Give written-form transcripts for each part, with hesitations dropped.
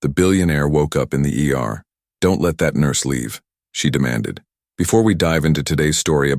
The billionaire woke up in the ER. "Don't let that nurse leave," she demanded. Before we dive into today's story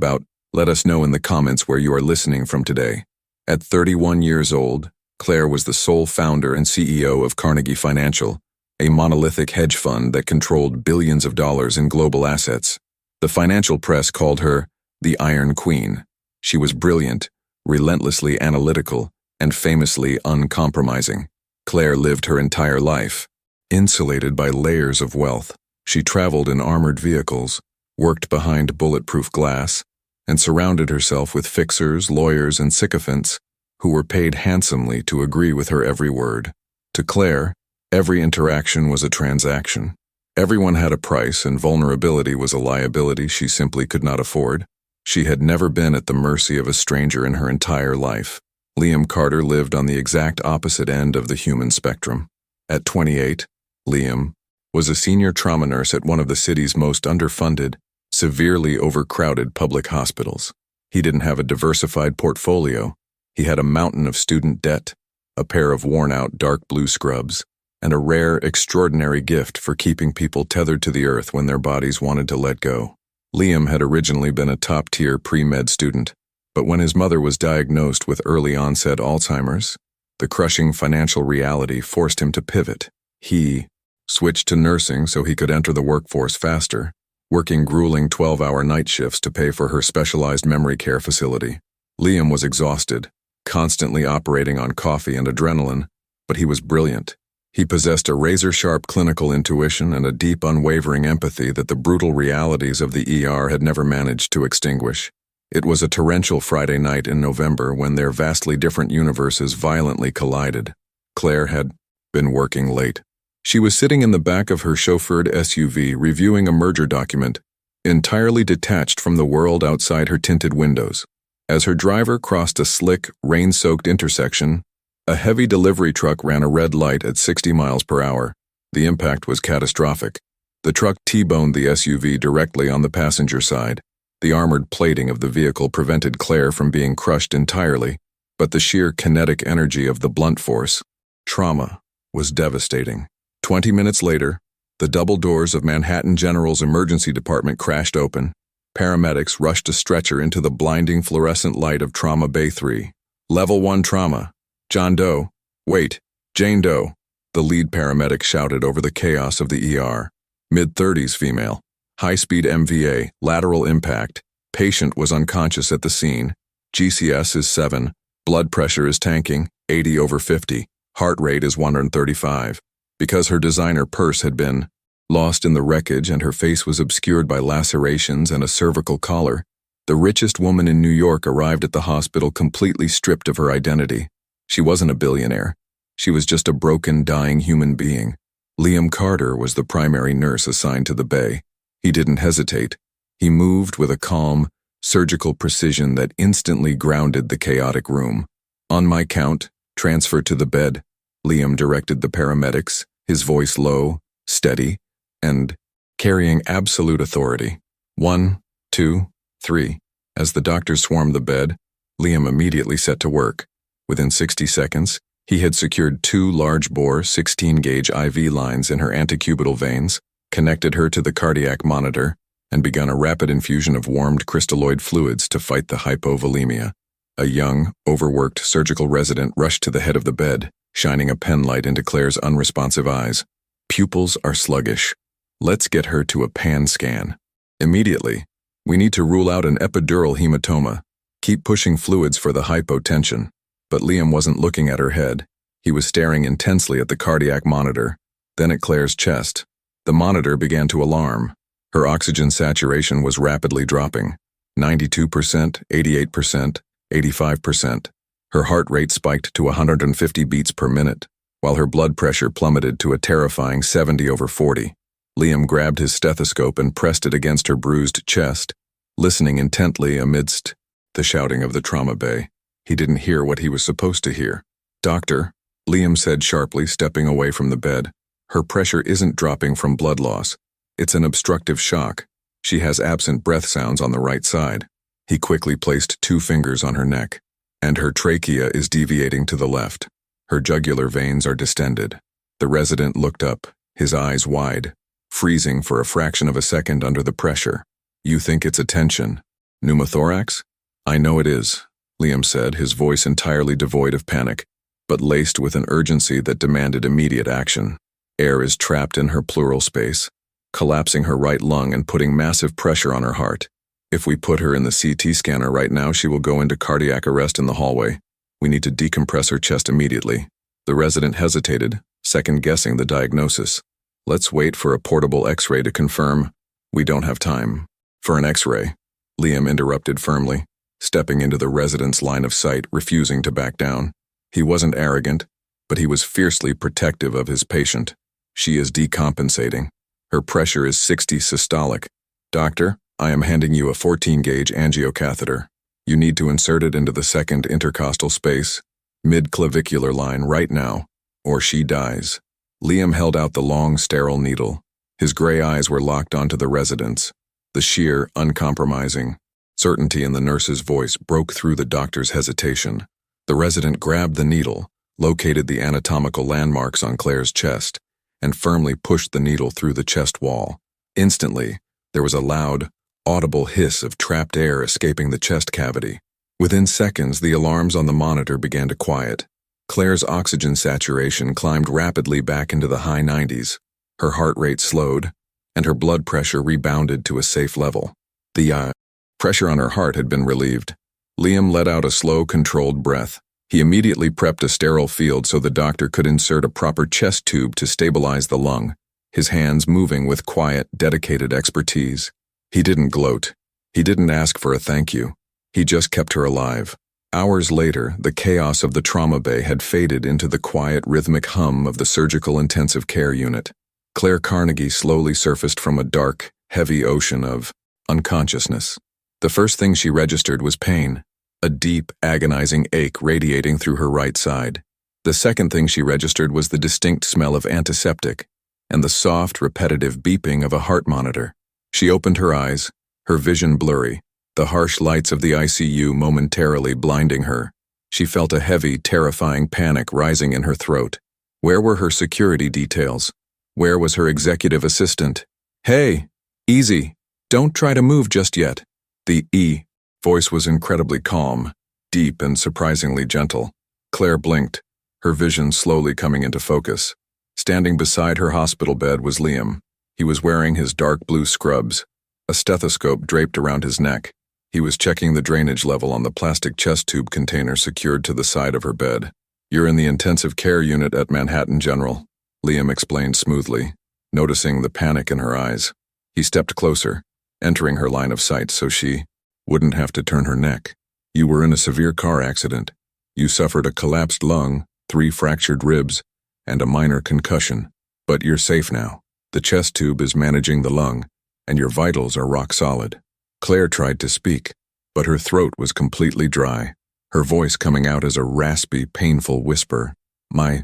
let us know in the comments where you are listening from today. At 31 years old, Claire was the sole founder and CEO of Carnegie Financial, a monolithic hedge fund that controlled billions of dollars in global assets. The financial press called her the Iron Queen. She was brilliant, relentlessly analytical, and famously uncompromising. Claire lived her entire life, insulated by layers of wealth. She traveled in armored vehicles, worked behind bulletproof glass, and surrounded herself with fixers, lawyers, and sycophants who were paid handsomely to agree with her every word. To Claire, every interaction was a transaction. Everyone had a price, and vulnerability was a liability she simply could not afford. She had never been at the mercy of a stranger in her entire life. Liam Carter lived on the exact opposite end of the human spectrum. At 28, Liam was a senior trauma nurse at one of the city's most underfunded, severely overcrowded public hospitals. He didn't have a diversified portfolio. He had a mountain of student debt, a pair of worn-out dark blue scrubs, and a rare, extraordinary gift for keeping people tethered to the earth when their bodies wanted to let go. Liam had originally been a top-tier pre-med student, but when his mother was diagnosed with early-onset Alzheimer's, the crushing financial reality forced him to pivot. He switched to nursing so he could enter the workforce faster, working grueling 12-hour night shifts to pay for her specialized memory care facility. Liam was exhausted, constantly operating on coffee and adrenaline, but he was brilliant. He possessed a razor-sharp clinical intuition and a deep, unwavering empathy that the brutal realities of the ER had never managed to extinguish. It was a torrential Friday night in November when their vastly different universes violently collided. Claire had been working late. She was sitting in the back of her chauffeured SUV reviewing a merger document, entirely detached from the world outside her tinted windows. As her driver crossed a slick, rain-soaked intersection, a heavy delivery truck ran a red light at 60 miles per hour. The impact was catastrophic. The truck T-boned the SUV directly on the passenger side. The armored plating of the vehicle prevented Claire from being crushed entirely, but the sheer kinetic energy of the blunt force, trauma, was devastating. 20 minutes later, the double doors of Manhattan General's emergency department crashed open. Paramedics rushed a stretcher into the blinding fluorescent light of Trauma Bay 3. Level 1 trauma. Jane Doe. Wait, Jane Doe, the lead paramedic shouted over the chaos of the ER. Mid-30s female. High-speed MVA, lateral impact. Patient was unconscious at the scene. GCS is 7. Blood pressure is tanking, 80/50. Heart rate is 135. Because her designer purse had been lost in the wreckage and her face was obscured by lacerations and a cervical collar, the richest woman in New York arrived at the hospital completely stripped of her identity. She wasn't a billionaire. She was just a broken, dying human being. Liam Carter was the primary nurse assigned to the bay. He didn't hesitate. He moved with a calm, surgical precision that instantly grounded the chaotic room. "On my count, transfer to the bed," Liam directed the paramedics, his voice low, steady, and carrying absolute authority. 1, 2, 3. As the doctors swarmed the bed, Liam immediately set to work. Within 60 seconds, he had secured 2 large-bore 16-gauge IV lines in her antecubital veins, connected her to the cardiac monitor, and begun a rapid infusion of warmed crystalloid fluids to fight the hypovolemia. A young, overworked surgical resident rushed to the head of the bed, shining a penlight into Claire's unresponsive eyes. "Pupils are sluggish. Let's get her to a pan scan. Immediately. We need to rule out an epidural hematoma. Keep pushing fluids for the hypotension." But Liam wasn't looking at her head. He was staring intensely at the cardiac monitor, then at Claire's chest. The monitor began to alarm. Her oxygen saturation was rapidly dropping. 92%, 88%, 85%. Her heart rate spiked to 150 beats per minute, while her blood pressure plummeted to a terrifying 70/40. Liam grabbed his stethoscope and pressed it against her bruised chest, listening intently amidst the shouting of the trauma bay. He didn't hear what he was supposed to hear. "Doctor," Liam said sharply, stepping away from the bed. "Her pressure isn't dropping from blood loss. It's an obstructive shock. She has absent breath sounds on the right side." He quickly placed 2 fingers on her neck. "And her trachea is deviating to the left. Her jugular veins are distended." The resident looked up, his eyes wide, freezing for a fraction of a second under the pressure. You think it's a tension? Pneumothorax? I know it is, Liam said, his voice entirely devoid of panic, but laced with an urgency that demanded immediate action. Air is trapped in her pleural space, collapsing her right lung and putting massive pressure on her heart. If we put her in the CT scanner right now, she will go into cardiac arrest in the hallway. We need to decompress her chest immediately. The resident hesitated, second-guessing the diagnosis. Let's wait for a portable X-ray to confirm. We don't have time. For an X-ray, Liam interrupted firmly, stepping into the resident's line of sight, refusing to back down. He wasn't arrogant, but he was fiercely protective of his patient. She is decompensating. Her pressure is 60 systolic. Doctor, I am handing you a 14-gauge angiocatheter. You need to insert it into the second intercostal space, mid-clavicular line right now, or she dies. Liam held out the long, sterile needle. His gray eyes were locked onto the resident's. The sheer, uncompromising certainty in the nurse's voice broke through the doctor's hesitation. The resident grabbed the needle, located the anatomical landmarks on Claire's chest, and firmly pushed the needle through the chest wall. Instantly, there was a loud, audible hiss of trapped air escaping the chest cavity. Within seconds, the alarms on the monitor began to quiet. Claire's oxygen saturation climbed rapidly back into the high 90s. Her heart rate slowed, and her blood pressure rebounded to a safe level. The pressure on her heart had been relieved. Liam let out a slow, controlled breath. He immediately prepped a sterile field so the doctor could insert a proper chest tube to stabilize the lung, his hands moving with quiet, dedicated expertise. He didn't gloat. He didn't ask for a thank you. He just kept her alive. Hours later, the chaos of the trauma bay had faded into the quiet, rhythmic hum of the surgical intensive care unit. Claire Carnegie slowly surfaced from a dark, heavy ocean of unconsciousness. The first thing she registered was pain, a deep, agonizing ache radiating through her right side. The second thing she registered was the distinct smell of antiseptic and the soft, repetitive beeping of a heart monitor. She opened her eyes, her vision blurry, the harsh lights of the ICU momentarily blinding her. She felt a heavy, terrifying panic rising in her throat. Where were her security details? Where was her executive assistant? Hey, easy. Don't try to move just yet. The voice was incredibly calm, deep and surprisingly gentle. Claire blinked, her vision slowly coming into focus. Standing beside her hospital bed was Liam. He was wearing his dark blue scrubs, a stethoscope draped around his neck. He was checking the drainage level on the plastic chest tube container secured to the side of her bed. You're in the intensive care unit at Manhattan General, Liam explained smoothly, noticing the panic in her eyes. He stepped closer, entering her line of sight so she wouldn't have to turn her neck. You were in a severe car accident. You suffered a collapsed lung, 3 fractured ribs, and a minor concussion. But you're safe now. The chest tube is managing the lung, and your vitals are rock solid. Claire tried to speak, but her throat was completely dry, her voice coming out as a raspy, painful whisper. My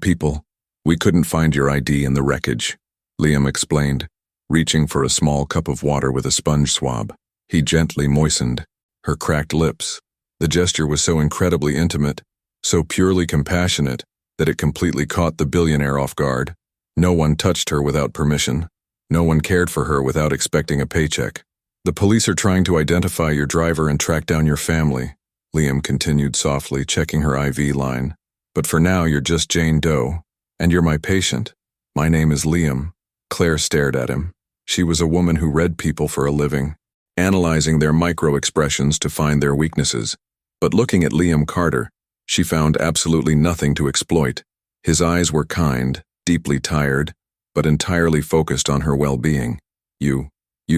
people, we couldn't find your ID in the wreckage, Liam explained, reaching for a small cup of water with a sponge swab. He gently moistened her cracked lips. The gesture was so incredibly intimate, so purely compassionate, that it completely caught the billionaire off guard. No one touched her without permission. No one cared for her without expecting a paycheck. The police are trying to identify your driver and track down your family, Liam continued softly, checking her IV line. But for now, you're just Jane Doe, and you're my patient. My name is Liam. Claire stared at him. She was a woman who read people for a living, analyzing their micro-expressions to find their weaknesses. But looking at Liam Carter, she found absolutely nothing to exploit. His eyes were kind, deeply tired, but entirely focused on her well-being. You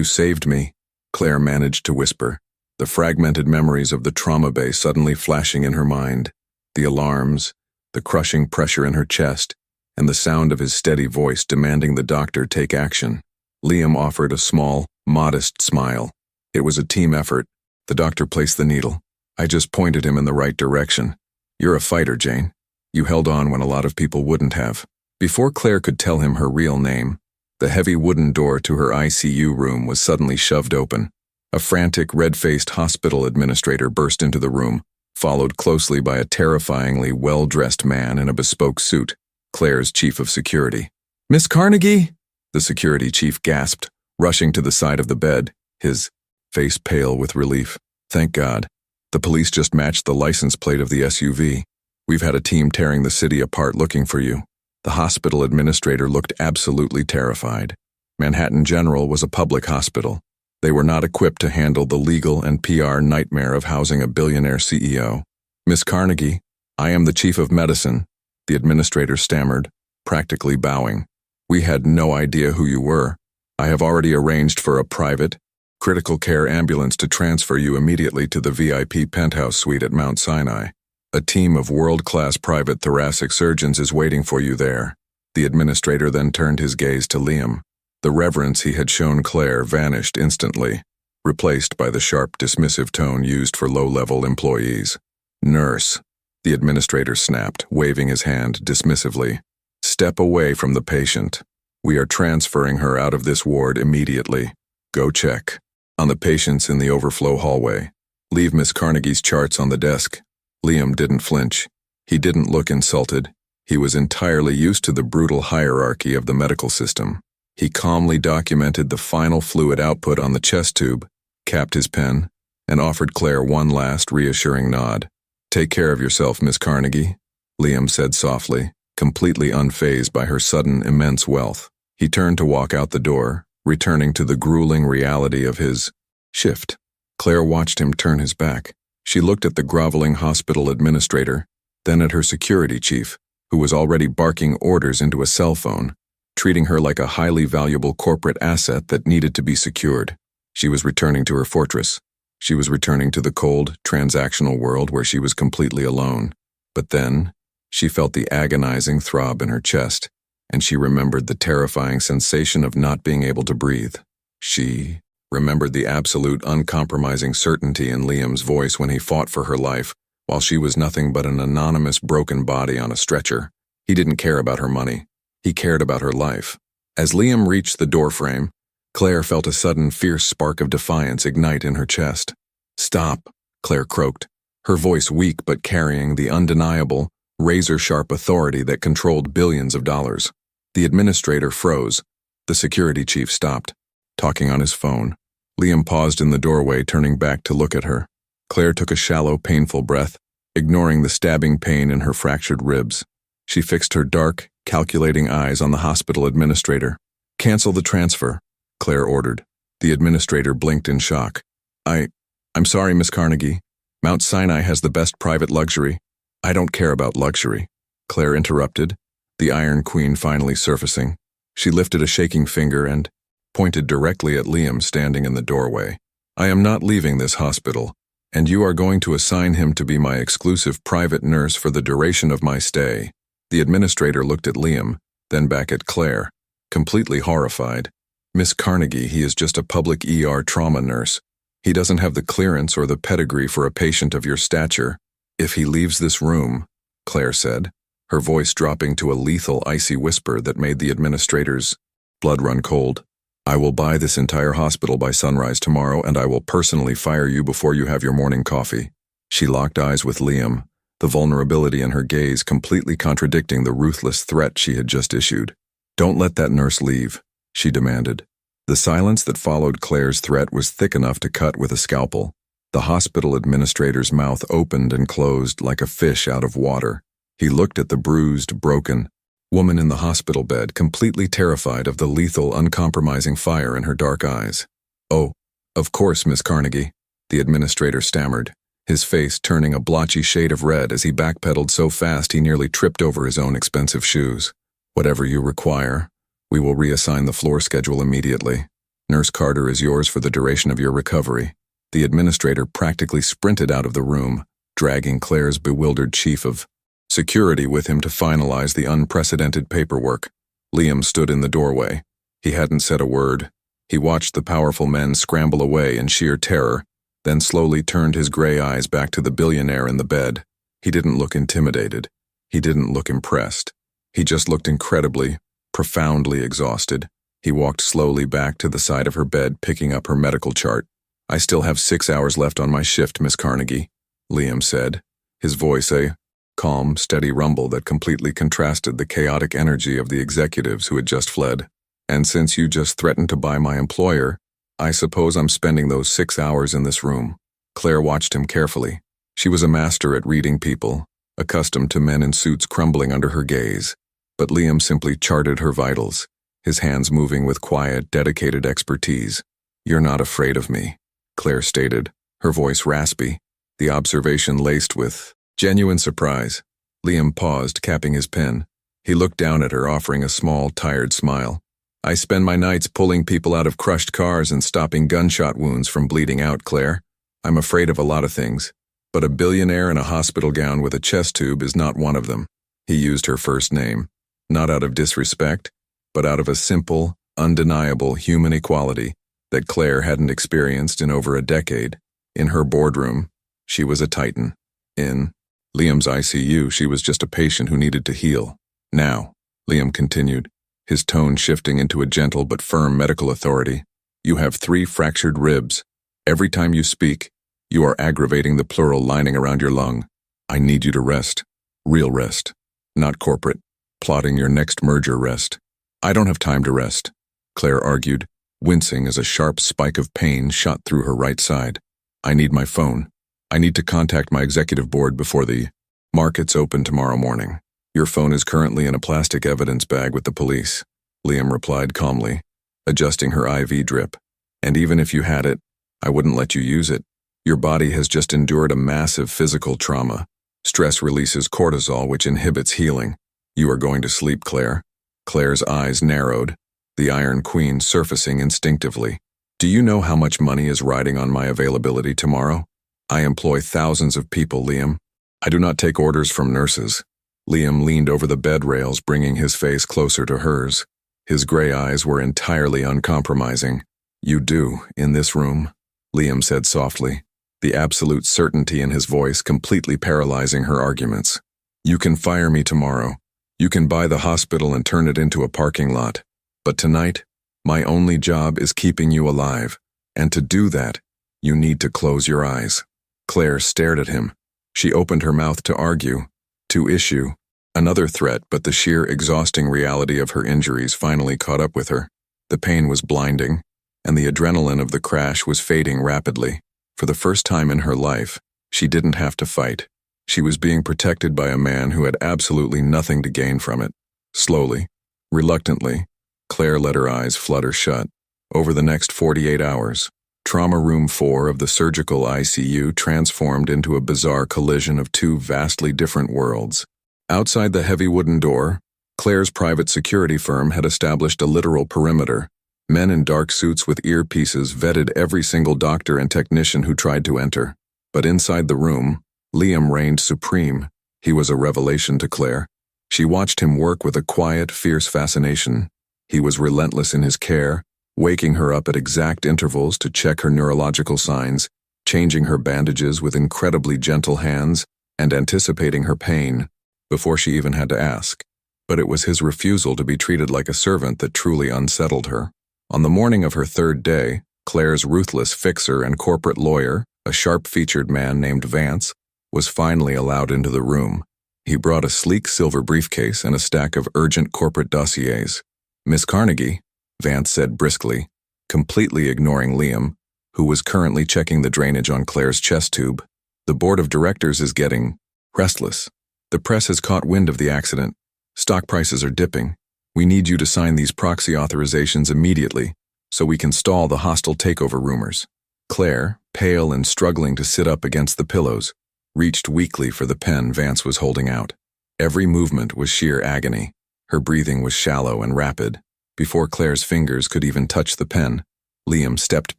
saved me, Claire managed to whisper, the fragmented memories of the trauma bay suddenly flashing in her mind. The alarms, the crushing pressure in her chest, and the sound of his steady voice demanding the doctor take action. Liam offered a small, modest smile. It was a team effort. The doctor placed the needle. I just pointed him in the right direction. You're a fighter, Jane. You held on when a lot of people wouldn't have. Before Claire could tell him her real name, the heavy wooden door to her ICU room was suddenly shoved open. A frantic, red-faced hospital administrator burst into the room, followed closely by a terrifyingly well-dressed man in a bespoke suit. Claire's chief of security. "Miss Carnegie?" The security chief gasped, rushing to the side of the bed, his face pale with relief. "Thank God. The police just matched the license plate of the SUV. We've had a team tearing the city apart looking for you." The hospital administrator looked absolutely terrified. Manhattan General was a public hospital. They were not equipped to handle the legal and PR nightmare of housing a billionaire CEO. "Miss Carnegie, I am the chief of medicine," the administrator stammered, practically bowing. "We had no idea who you were. I have already arranged for a private, critical care ambulance to transfer you immediately to the VIP penthouse suite at Mount Sinai. A team of world-class private thoracic surgeons is waiting for you there." The administrator then turned his gaze to Liam. The reverence he had shown Claire vanished instantly, replaced by the sharp, dismissive tone used for low-level employees. "Nurse," the administrator snapped, waving his hand dismissively. "Step away from the patient. We are transferring her out of this ward immediately. Go check on the patients in the overflow hallway. Leave Miss Carnegie's charts on the desk." Liam didn't flinch. He didn't look insulted. He was entirely used to the brutal hierarchy of the medical system. He calmly documented the final fluid output on the chest tube, capped his pen, and offered Claire one last reassuring nod. "Take care of yourself, Miss Carnegie," Liam said softly, completely unfazed by her sudden immense wealth. He turned to walk out the door, returning to the grueling reality of his shift. Claire watched him turn his back. She looked at the groveling hospital administrator, then at her security chief, who was already barking orders into a cell phone, treating her like a highly valuable corporate asset that needed to be secured. She was returning to her fortress. She was returning to the cold, transactional world where she was completely alone. But then, she felt the agonizing throb in her chest, and she remembered the terrifying sensation of not being able to breathe. She remembered the absolute, uncompromising certainty in Liam's voice when he fought for her life, while she was nothing but an anonymous broken body on a stretcher. He didn't care about her money. He cared about her life. As Liam reached the doorframe, Claire felt a sudden fierce spark of defiance ignite in her chest. "Stop," Claire croaked, her voice weak but carrying the undeniable, razor-sharp authority that controlled billions of dollars. The administrator froze. The security chief stopped, talking on his phone. Liam paused in the doorway, turning back to look at her. Claire took a shallow, painful breath, ignoring the stabbing pain in her fractured ribs. She fixed her dark, calculating eyes on the hospital administrator. "Cancel the transfer," Claire ordered. The administrator blinked in shock. I'm sorry, Miss Carnegie. Mount Sinai has the best private luxury." "I don't care about luxury," Claire interrupted, the Iron Queen finally surfacing. She lifted a shaking finger and pointed directly at Liam standing in the doorway. "I am not leaving this hospital, and you are going to assign him to be my exclusive private nurse for the duration of my stay." The administrator looked at Liam, then back at Claire, completely horrified. "Miss Carnegie, he is just a public ER trauma nurse. He doesn't have the clearance or the pedigree for a patient of your stature. If he leaves this room," Claire said, her voice dropping to a lethal, icy whisper that made the administrator's blood run cold, "I will buy this entire hospital by sunrise tomorrow, and I will personally fire you before you have your morning coffee." She locked eyes with Liam, the vulnerability in her gaze completely contradicting the ruthless threat she had just issued. "Don't let that nurse leave," she demanded. The silence that followed Claire's threat was thick enough to cut with a scalpel. The hospital administrator's mouth opened and closed like a fish out of water. He looked at the bruised, broken woman in the hospital bed, completely terrified of the lethal, uncompromising fire in her dark eyes. "Oh, of course, Miss Carnegie," the administrator stammered, his face turning a blotchy shade of red as he backpedaled so fast he nearly tripped over his own expensive shoes. "Whatever you require. We will reassign the floor schedule immediately. Nurse Carter is yours for the duration of your recovery." The administrator practically sprinted out of the room, dragging Claire's bewildered chief of security with him to finalize the unprecedented paperwork. Liam stood in the doorway. He hadn't said a word. He watched the powerful men scramble away in sheer terror, then slowly turned his gray eyes back to the billionaire in the bed. He didn't look intimidated. He didn't look impressed. He just looked incredibly, profoundly exhausted. He walked slowly back to the side of her bed, picking up her medical chart. "I still have 6 hours left on my shift, Miss Carnegie," Liam said, his voice a calm, steady rumble that completely contrasted the chaotic energy of the executives who had just fled. "And since you just threatened to buy my employer, I suppose I'm spending those 6 hours in this room." Claire watched him carefully. She was a master at reading people, accustomed to men in suits crumbling under her gaze. But Liam simply charted her vitals, his hands moving with quiet, dedicated expertise. "You're not afraid of me," Claire stated, her voice raspy, the observation laced with genuine surprise. Liam paused, capping his pen. He looked down at her, offering a small, tired smile. "I spend my nights pulling people out of crushed cars and stopping gunshot wounds from bleeding out, Claire. I'm afraid of a lot of things, but a billionaire in a hospital gown with a chest tube is not one of them." He used her first name, not out of disrespect, but out of a simple, undeniable human equality that Claire hadn't experienced in over a decade. In her boardroom, she was a titan. In Liam's ICU, she was just a patient who needed to heal. "Now," Liam continued, his tone shifting into a gentle but firm medical authority, "you have 3 fractured ribs. Every time you speak, you are aggravating the pleural lining around your lung. I need you to rest. Real rest. Not corporate, plotting your next merger rest." "I don't have time to rest," Claire argued, wincing as a sharp spike of pain shot through her right side. "I need my phone. I need to contact my executive board before the markets open tomorrow morning. Your phone is currently in a plastic evidence bag with the police," Liam replied calmly, adjusting her IV drip. "And even if you had it, I wouldn't let you use it. Your body has just endured a massive physical trauma. Stress releases cortisol, which inhibits healing. You are going to sleep, Claire." Claire's eyes narrowed, the Iron Queen surfacing instinctively. "Do you know how much money is riding on my availability tomorrow? I employ thousands of people, Liam. I do not take orders from nurses." Liam leaned over the bed rails, bringing his face closer to hers. His gray eyes were entirely uncompromising. "You do, in this room," Liam said softly, the absolute certainty in his voice completely paralyzing her arguments. "You can fire me tomorrow. You can buy the hospital and turn it into a parking lot. But tonight, my only job is keeping you alive. And to do that, you need to close your eyes." Claire stared at him. She opened her mouth to argue, to issue another threat, but the sheer exhausting reality of her injuries finally caught up with her. The pain was blinding, and the adrenaline of the crash was fading rapidly. For the first time in her life, she didn't have to fight. She was being protected by a man who had absolutely nothing to gain from it. Slowly, reluctantly, Claire let her eyes flutter shut. Over the next 48 hours, Trauma Room 4 of the surgical ICU transformed into a bizarre collision of 2 vastly different worlds. Outside the heavy wooden door, Claire's private security firm had established a literal perimeter. Men in dark suits with earpieces vetted every single doctor and technician who tried to enter. But inside the room, Liam reigned supreme. He was a revelation to Claire. She watched him work with a quiet, fierce fascination. He was relentless in his care, waking her up at exact intervals to check her neurological signs, changing her bandages with incredibly gentle hands, and anticipating her pain before she even had to ask. But it was his refusal to be treated like a servant that truly unsettled her. On the morning of her 3rd day, Claire's ruthless fixer and corporate lawyer, a sharp-featured man named Vance, was finally allowed into the room. He brought a sleek silver briefcase and a stack of urgent corporate dossiers. "Miss Carnegie," Vance said briskly, completely ignoring Liam, who was currently checking the drainage on Claire's chest tube. "The board of directors is getting restless. The press has caught wind of the accident. Stock prices are dipping. We need you to sign these proxy authorizations immediately so we can stall the hostile takeover rumors." Claire, pale and struggling to sit up against the pillows, reached weakly for the pen Vance was holding out. Every movement was sheer agony. Her breathing was shallow and rapid. Before Claire's fingers could even touch the pen, Liam stepped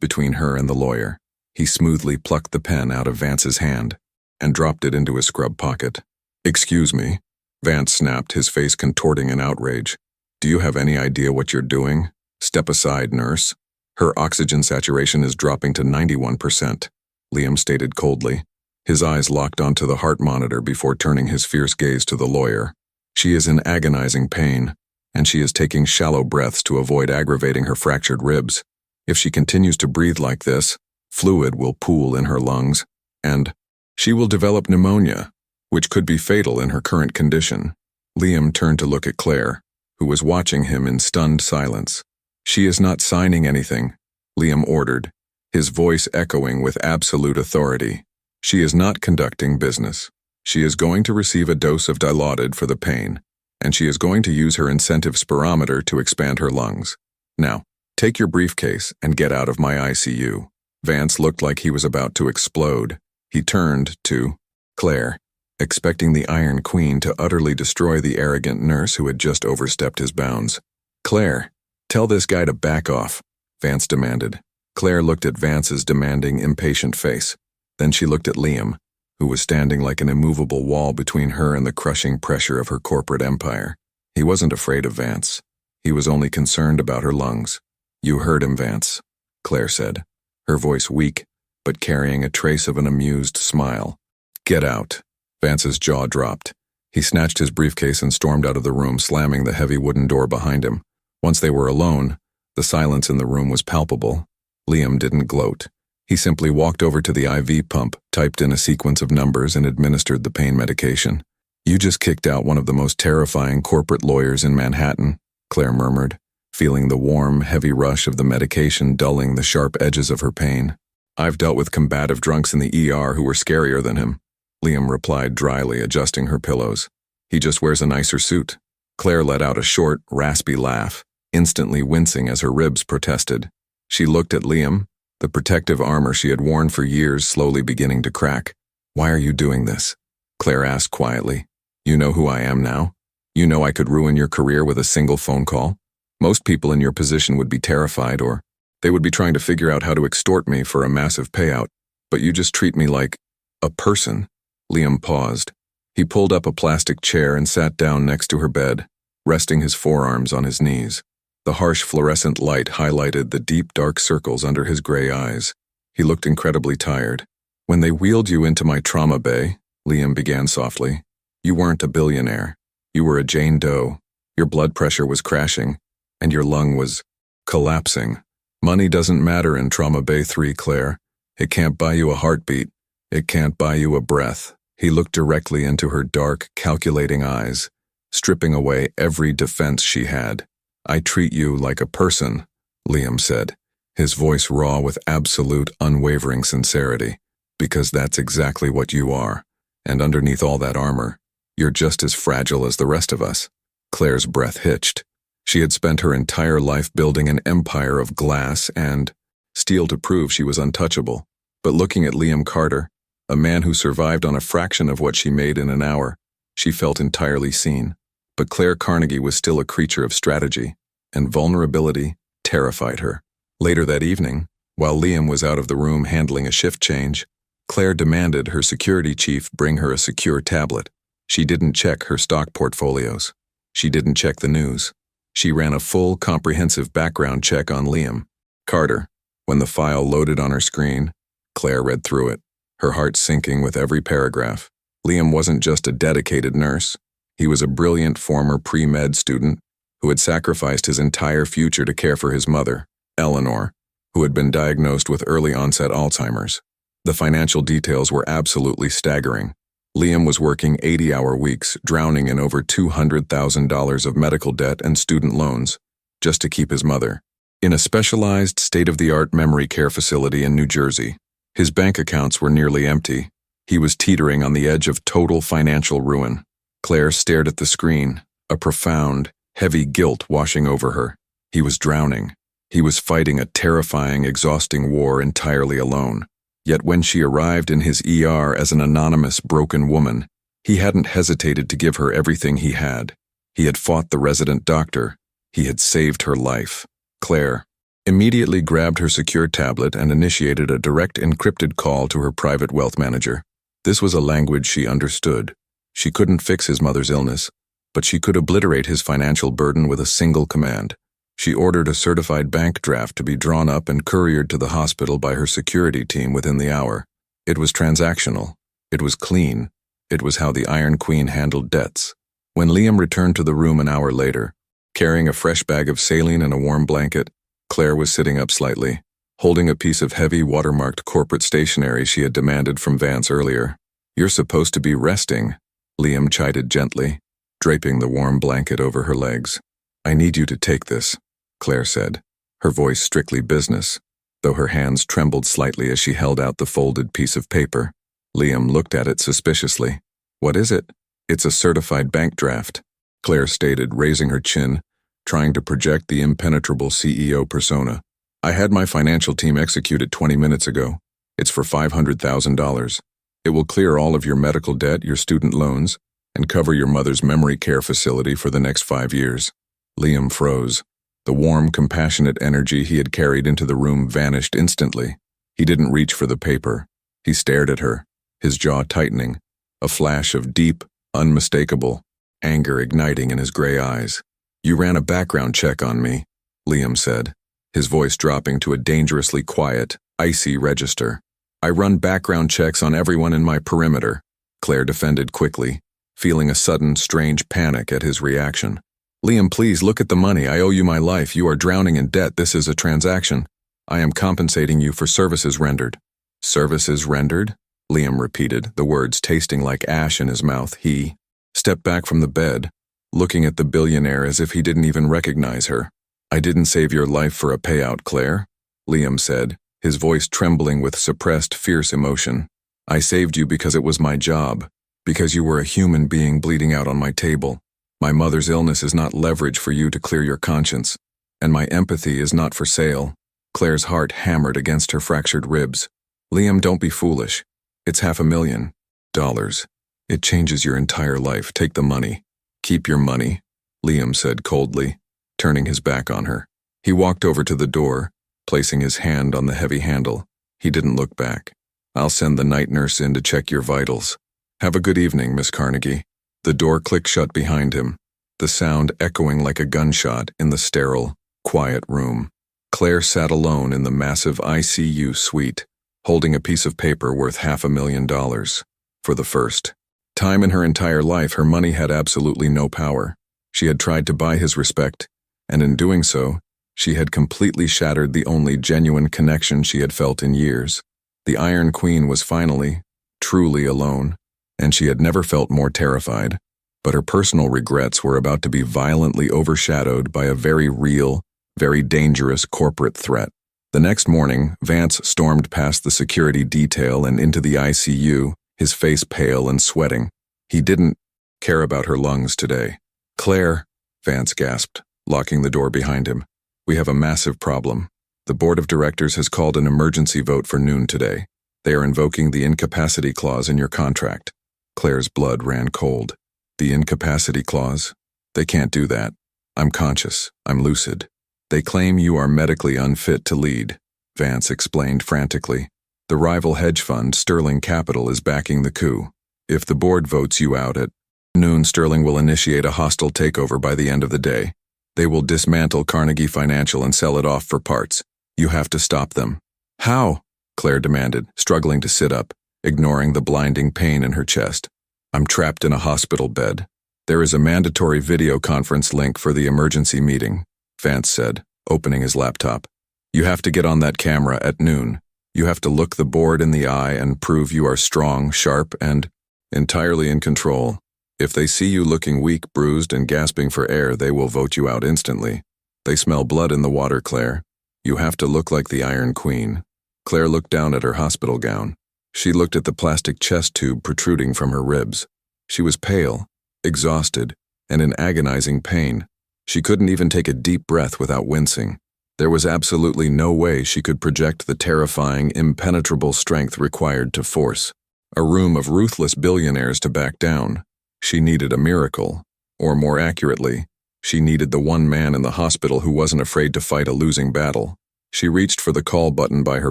between her and the lawyer. He smoothly plucked the pen out of Vance's hand and dropped it into his scrub pocket. "Excuse me," Vance snapped, his face contorting in outrage. "Do you have any idea what you're doing? Step aside, nurse. Her oxygen saturation is dropping to 91%, Liam stated coldly. His eyes locked onto the heart monitor before turning his fierce gaze to the lawyer. "She is in agonizing pain, and she is taking shallow breaths to avoid aggravating her fractured ribs. If she continues to breathe like this, fluid will pool in her lungs, and she will develop pneumonia. which could be fatal in her current condition. Liam turned to look at Claire, who was watching him in stunned silence. "She is not signing anything," Liam ordered, his voice echoing with absolute authority. "She is not conducting business. She is going to receive a dose of Dilaudid for the pain, and she is going to use her incentive spirometer to expand her lungs. Now, take your briefcase and get out of my ICU." Vance looked like he was about to explode. He turned to Claire, expecting the Iron Queen to utterly destroy the arrogant nurse who had just overstepped his bounds. "Claire, tell this guy to back off," Vance demanded. Claire looked at Vance's demanding, impatient face. Then she looked at Liam, who was standing like an immovable wall between her and the crushing pressure of her corporate empire. He wasn't afraid of Vance. He was only concerned about her lungs. "You heard him, Vance," Claire said, her voice weak, but carrying a trace of an amused smile. "Get out." Vance's jaw dropped. He snatched his briefcase and stormed out of the room, slamming the heavy wooden door behind him. Once they were alone, the silence in the room was palpable. Liam didn't gloat. He simply walked over to the IV pump, typed in a sequence of numbers, and administered the pain medication. "You just kicked out one of the most terrifying corporate lawyers in Manhattan," Claire murmured, feeling the warm, heavy rush of the medication dulling the sharp edges of her pain. "I've dealt with combative drunks in the ER who were scarier than him," Liam replied dryly, adjusting her pillows. "He just wears a nicer suit." Claire let out a short, raspy laugh, instantly wincing as her ribs protested. She looked at Liam, the protective armor she had worn for years slowly beginning to crack. "Why are you doing this?" Claire asked quietly. "You know who I am now? You know I could ruin your career with a single phone call? Most people in your position would be terrified, or they would be trying to figure out how to extort me for a massive payout. But you just treat me like a person." Liam paused. He pulled up a plastic chair and sat down next to her bed, resting his forearms on his knees. The harsh fluorescent light highlighted the deep dark circles under his gray eyes. He looked incredibly tired. "When they wheeled you into my trauma bay," Liam began softly, "you weren't a billionaire. You were a Jane Doe. Your blood pressure was crashing, and your lung was collapsing. Money doesn't matter in Trauma Bay 3, Claire. It can't buy you a heartbeat. It can't buy you a breath." He looked directly into her dark, calculating eyes, stripping away every defense she had. "I treat you like a person," Liam said, his voice raw with absolute, unwavering sincerity, "because that's exactly what you are, and underneath all that armor, you're just as fragile as the rest of us." Claire's breath hitched. She had spent her entire life building an empire of glass and steel to prove she was untouchable. But looking at Liam Carter, a man who survived on a fraction of what she made in an hour, she felt entirely seen. But Claire Carnegie was still a creature of strategy, and vulnerability terrified her. Later that evening, while Liam was out of the room handling a shift change, Claire demanded her security chief bring her a secure tablet. She didn't check her stock portfolios. She didn't check the news. She ran a full, comprehensive background check on Liam Carter. When the file loaded on her screen, Claire read through it, her heart sinking with every paragraph. Liam wasn't just a dedicated nurse. He was a brilliant former pre-med student who had sacrificed his entire future to care for his mother, Eleanor, who had been diagnosed with early-onset Alzheimer's. The financial details were absolutely staggering. Liam was working 80-hour weeks, drowning in over $200,000 of medical debt and student loans, just to keep his mother. In a specialized, state-of-the-art memory care facility in New Jersey, his bank accounts were nearly empty. He was teetering on the edge of total financial ruin. Claire stared at the screen, a profound, heavy guilt washing over her. He was drowning. He was fighting a terrifying, exhausting war entirely alone. Yet when she arrived in his ER as an anonymous, broken woman, he hadn't hesitated to give her everything he had. He had fought the resident doctor. He had saved her life. Claire immediately grabbed her secure tablet and initiated a direct encrypted call to her private wealth manager. This was a language she understood. She couldn't fix his mother's illness, but she could obliterate his financial burden with a single command. She ordered a certified bank draft to be drawn up and couriered to the hospital by her security team within the hour. It was transactional. It was clean. It was how the Iron Queen handled debts. When Liam returned to the room an hour later, carrying a fresh bag of saline and a warm blanket, Claire was sitting up slightly, holding a piece of heavy watermarked corporate stationery she had demanded from Vance earlier. "You're supposed to be resting," Liam chided gently, draping the warm blanket over her legs. I need you to take this, Claire said, her voice strictly business, though her hands trembled slightly as she held out the folded piece of paper. Liam looked at it suspiciously. What is it? It's a certified bank draft, Claire stated, raising her chin, trying to project the impenetrable CEO persona. I had my financial team execute it 20 minutes ago. It's for $500,000. It will clear all of your medical debt, your student loans, and cover your mother's memory care facility for the next 5 years. Liam froze. The warm, compassionate energy he had carried into the room vanished instantly. He didn't reach for the paper. He stared at her, his jaw tightening, a flash of deep, unmistakable anger igniting in his gray eyes. You ran a background check on me, Liam said, his voice dropping to a dangerously quiet, icy register. I run background checks on everyone in my perimeter, Claire defended quickly, feeling a sudden, strange panic at his reaction. Liam, please look at the money. I owe you my life. You are drowning in debt. This is a transaction. I am compensating you for services rendered. Services rendered? Liam repeated, the words tasting like ash in his mouth. He stepped back from the bed, looking at the billionaire as if he didn't even recognize her. I didn't save your life for a payout, Claire, Liam said, his voice trembling with suppressed, fierce emotion. I saved you because it was my job, because you were a human being bleeding out on my table. My mother's illness is not leverage for you to clear your conscience, and my empathy is not for sale. Claire's heart hammered against her fractured ribs. Liam, don't be foolish. It's $500,000. It changes your entire life. Take the money. Keep your money, Liam said coldly, turning his back on her. He walked over to the door, placing his hand on the heavy handle. He didn't look back. I'll send the night nurse in to check your vitals. Have a good evening, Miss Carnegie. The door clicked shut behind him, the sound echoing like a gunshot in the sterile, quiet room. Claire sat alone in the massive ICU suite, holding a piece of paper worth $500,000. For the first time in her entire life, her money had absolutely no power. She had tried to buy his respect, and in doing so, she had completely shattered the only genuine connection she had felt in years. The Iron Queen was finally, truly alone, and she had never felt more terrified. But her personal regrets were about to be violently overshadowed by a very real, very dangerous corporate threat. The next morning, Vance stormed past the security detail and into the ICU, his face pale and sweating. He didn't care about her lungs today. Claire, Vance gasped, locking the door behind him. We have a massive problem. The board of directors has called an emergency vote for noon today. They are invoking the incapacity clause in your contract. Claire's blood ran cold. The incapacity clause? They can't do that. I'm conscious. I'm lucid. They claim you are medically unfit to lead, Vance explained frantically. The rival hedge fund, Sterling Capital, is backing the coup. If the board votes you out at noon, Sterling will initiate a hostile takeover by the end of the day. They will dismantle Carnegie Financial and sell it off for parts. You have to stop them. How? Claire demanded, struggling to sit up, ignoring the blinding pain in her chest. I'm trapped in a hospital bed. There is a mandatory video conference link for the emergency meeting, Vance said, opening his laptop. You have to get on that camera at noon. You have to look the board in the eye and prove you are strong, sharp, and entirely in control. If they see you looking weak, bruised, and gasping for air, they will vote you out instantly. They smell blood in the water, Claire. You have to look like the Iron Queen. Claire looked down at her hospital gown. She looked at the plastic chest tube protruding from her ribs. She was pale, exhausted, and in agonizing pain. She couldn't even take a deep breath without wincing. There was absolutely no way she could project the terrifying, impenetrable strength required to force a room of ruthless billionaires to back down. She needed a miracle, or more accurately, she needed the one man in the hospital who wasn't afraid to fight a losing battle. She reached for the call button by her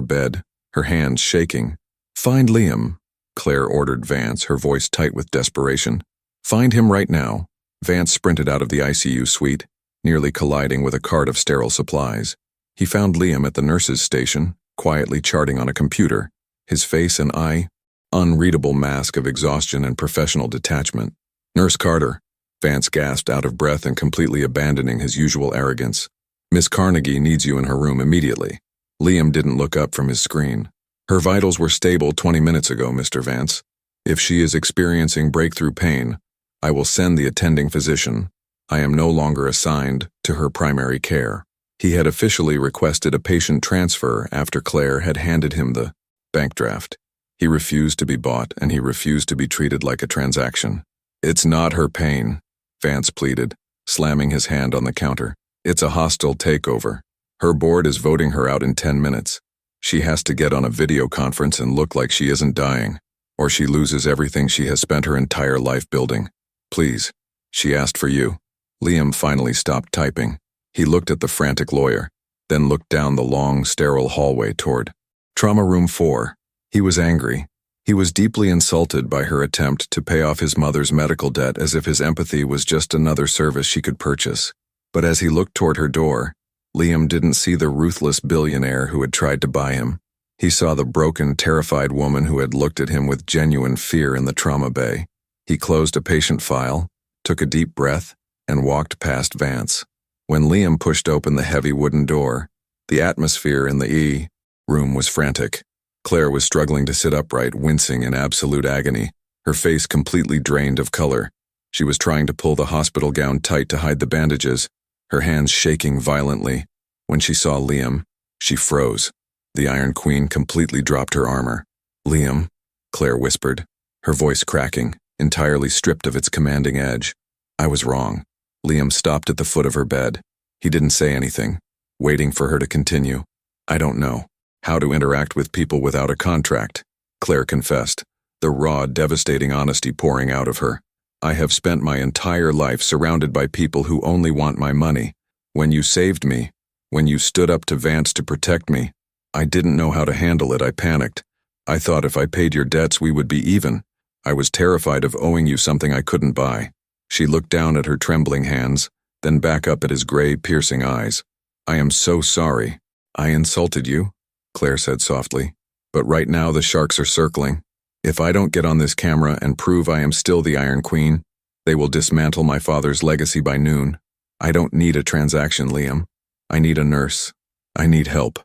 bed, her hands shaking. Find Liam, Claire ordered Vance, her voice tight with desperation. Find him right now. Vance sprinted out of the ICU suite, nearly colliding with a cart of sterile supplies. He found Liam at the nurse's station, quietly charting on a computer, his face an unreadable mask of exhaustion and professional detachment. Nurse Carter, Vance gasped, out of breath and completely abandoning his usual arrogance. Miss Carnegie needs you in her room immediately. Liam didn't look up from his screen. Her vitals were stable 20 minutes ago, Mr. Vance. If she is experiencing breakthrough pain, I will send the attending physician. I am no longer assigned to her primary care. He had officially requested a patient transfer after Claire had handed him the bank draft. He refused to be bought, and he refused to be treated like a transaction. It's not her pain, Vance pleaded, slamming his hand on the counter. It's a hostile takeover. Her board is voting her out in 10 minutes. She has to get on a video conference and look like she isn't dying, or she loses everything she has spent her entire life building. Please, she asked for you. Liam finally stopped typing. He looked at the frantic lawyer, then looked down the long, sterile hallway toward Trauma Room 4. He was angry. He was deeply insulted by her attempt to pay off his mother's medical debt as if his empathy was just another service she could purchase. But as he looked toward her door, Liam didn't see the ruthless billionaire who had tried to buy him. He saw the broken, terrified woman who had looked at him with genuine fear in the trauma bay. He closed a patient file, took a deep breath, and walked past Vance. When Liam pushed open the heavy wooden door, the atmosphere in the E room was frantic. Claire was struggling to sit upright, wincing in absolute agony, her face completely drained of color. She was trying to pull the hospital gown tight to hide the bandages, her hands shaking violently. When she saw Liam, she froze. The Iron Queen completely dropped her armor. "Liam," Claire whispered, her voice cracking, entirely stripped of its commanding edge. "I was wrong." Liam stopped at the foot of her bed. He didn't say anything, waiting for her to continue. "I don't know how to interact with people without a contract," Claire confessed, the raw, devastating honesty pouring out of her. "I have spent my entire life surrounded by people who only want my money. When you saved me, when you stood up to Vance to protect me, I didn't know how to handle it. I panicked. I thought if I paid your debts we would be even. I was terrified of owing you something I couldn't buy." She looked down at her trembling hands, then back up at his gray, piercing eyes. "I am so sorry. I insulted you," Claire said softly. "But right now the sharks are circling. If I don't get on this camera and prove I am still the Iron Queen, they will dismantle my father's legacy by noon. I don't need a transaction, Liam. I need a nurse. I need help."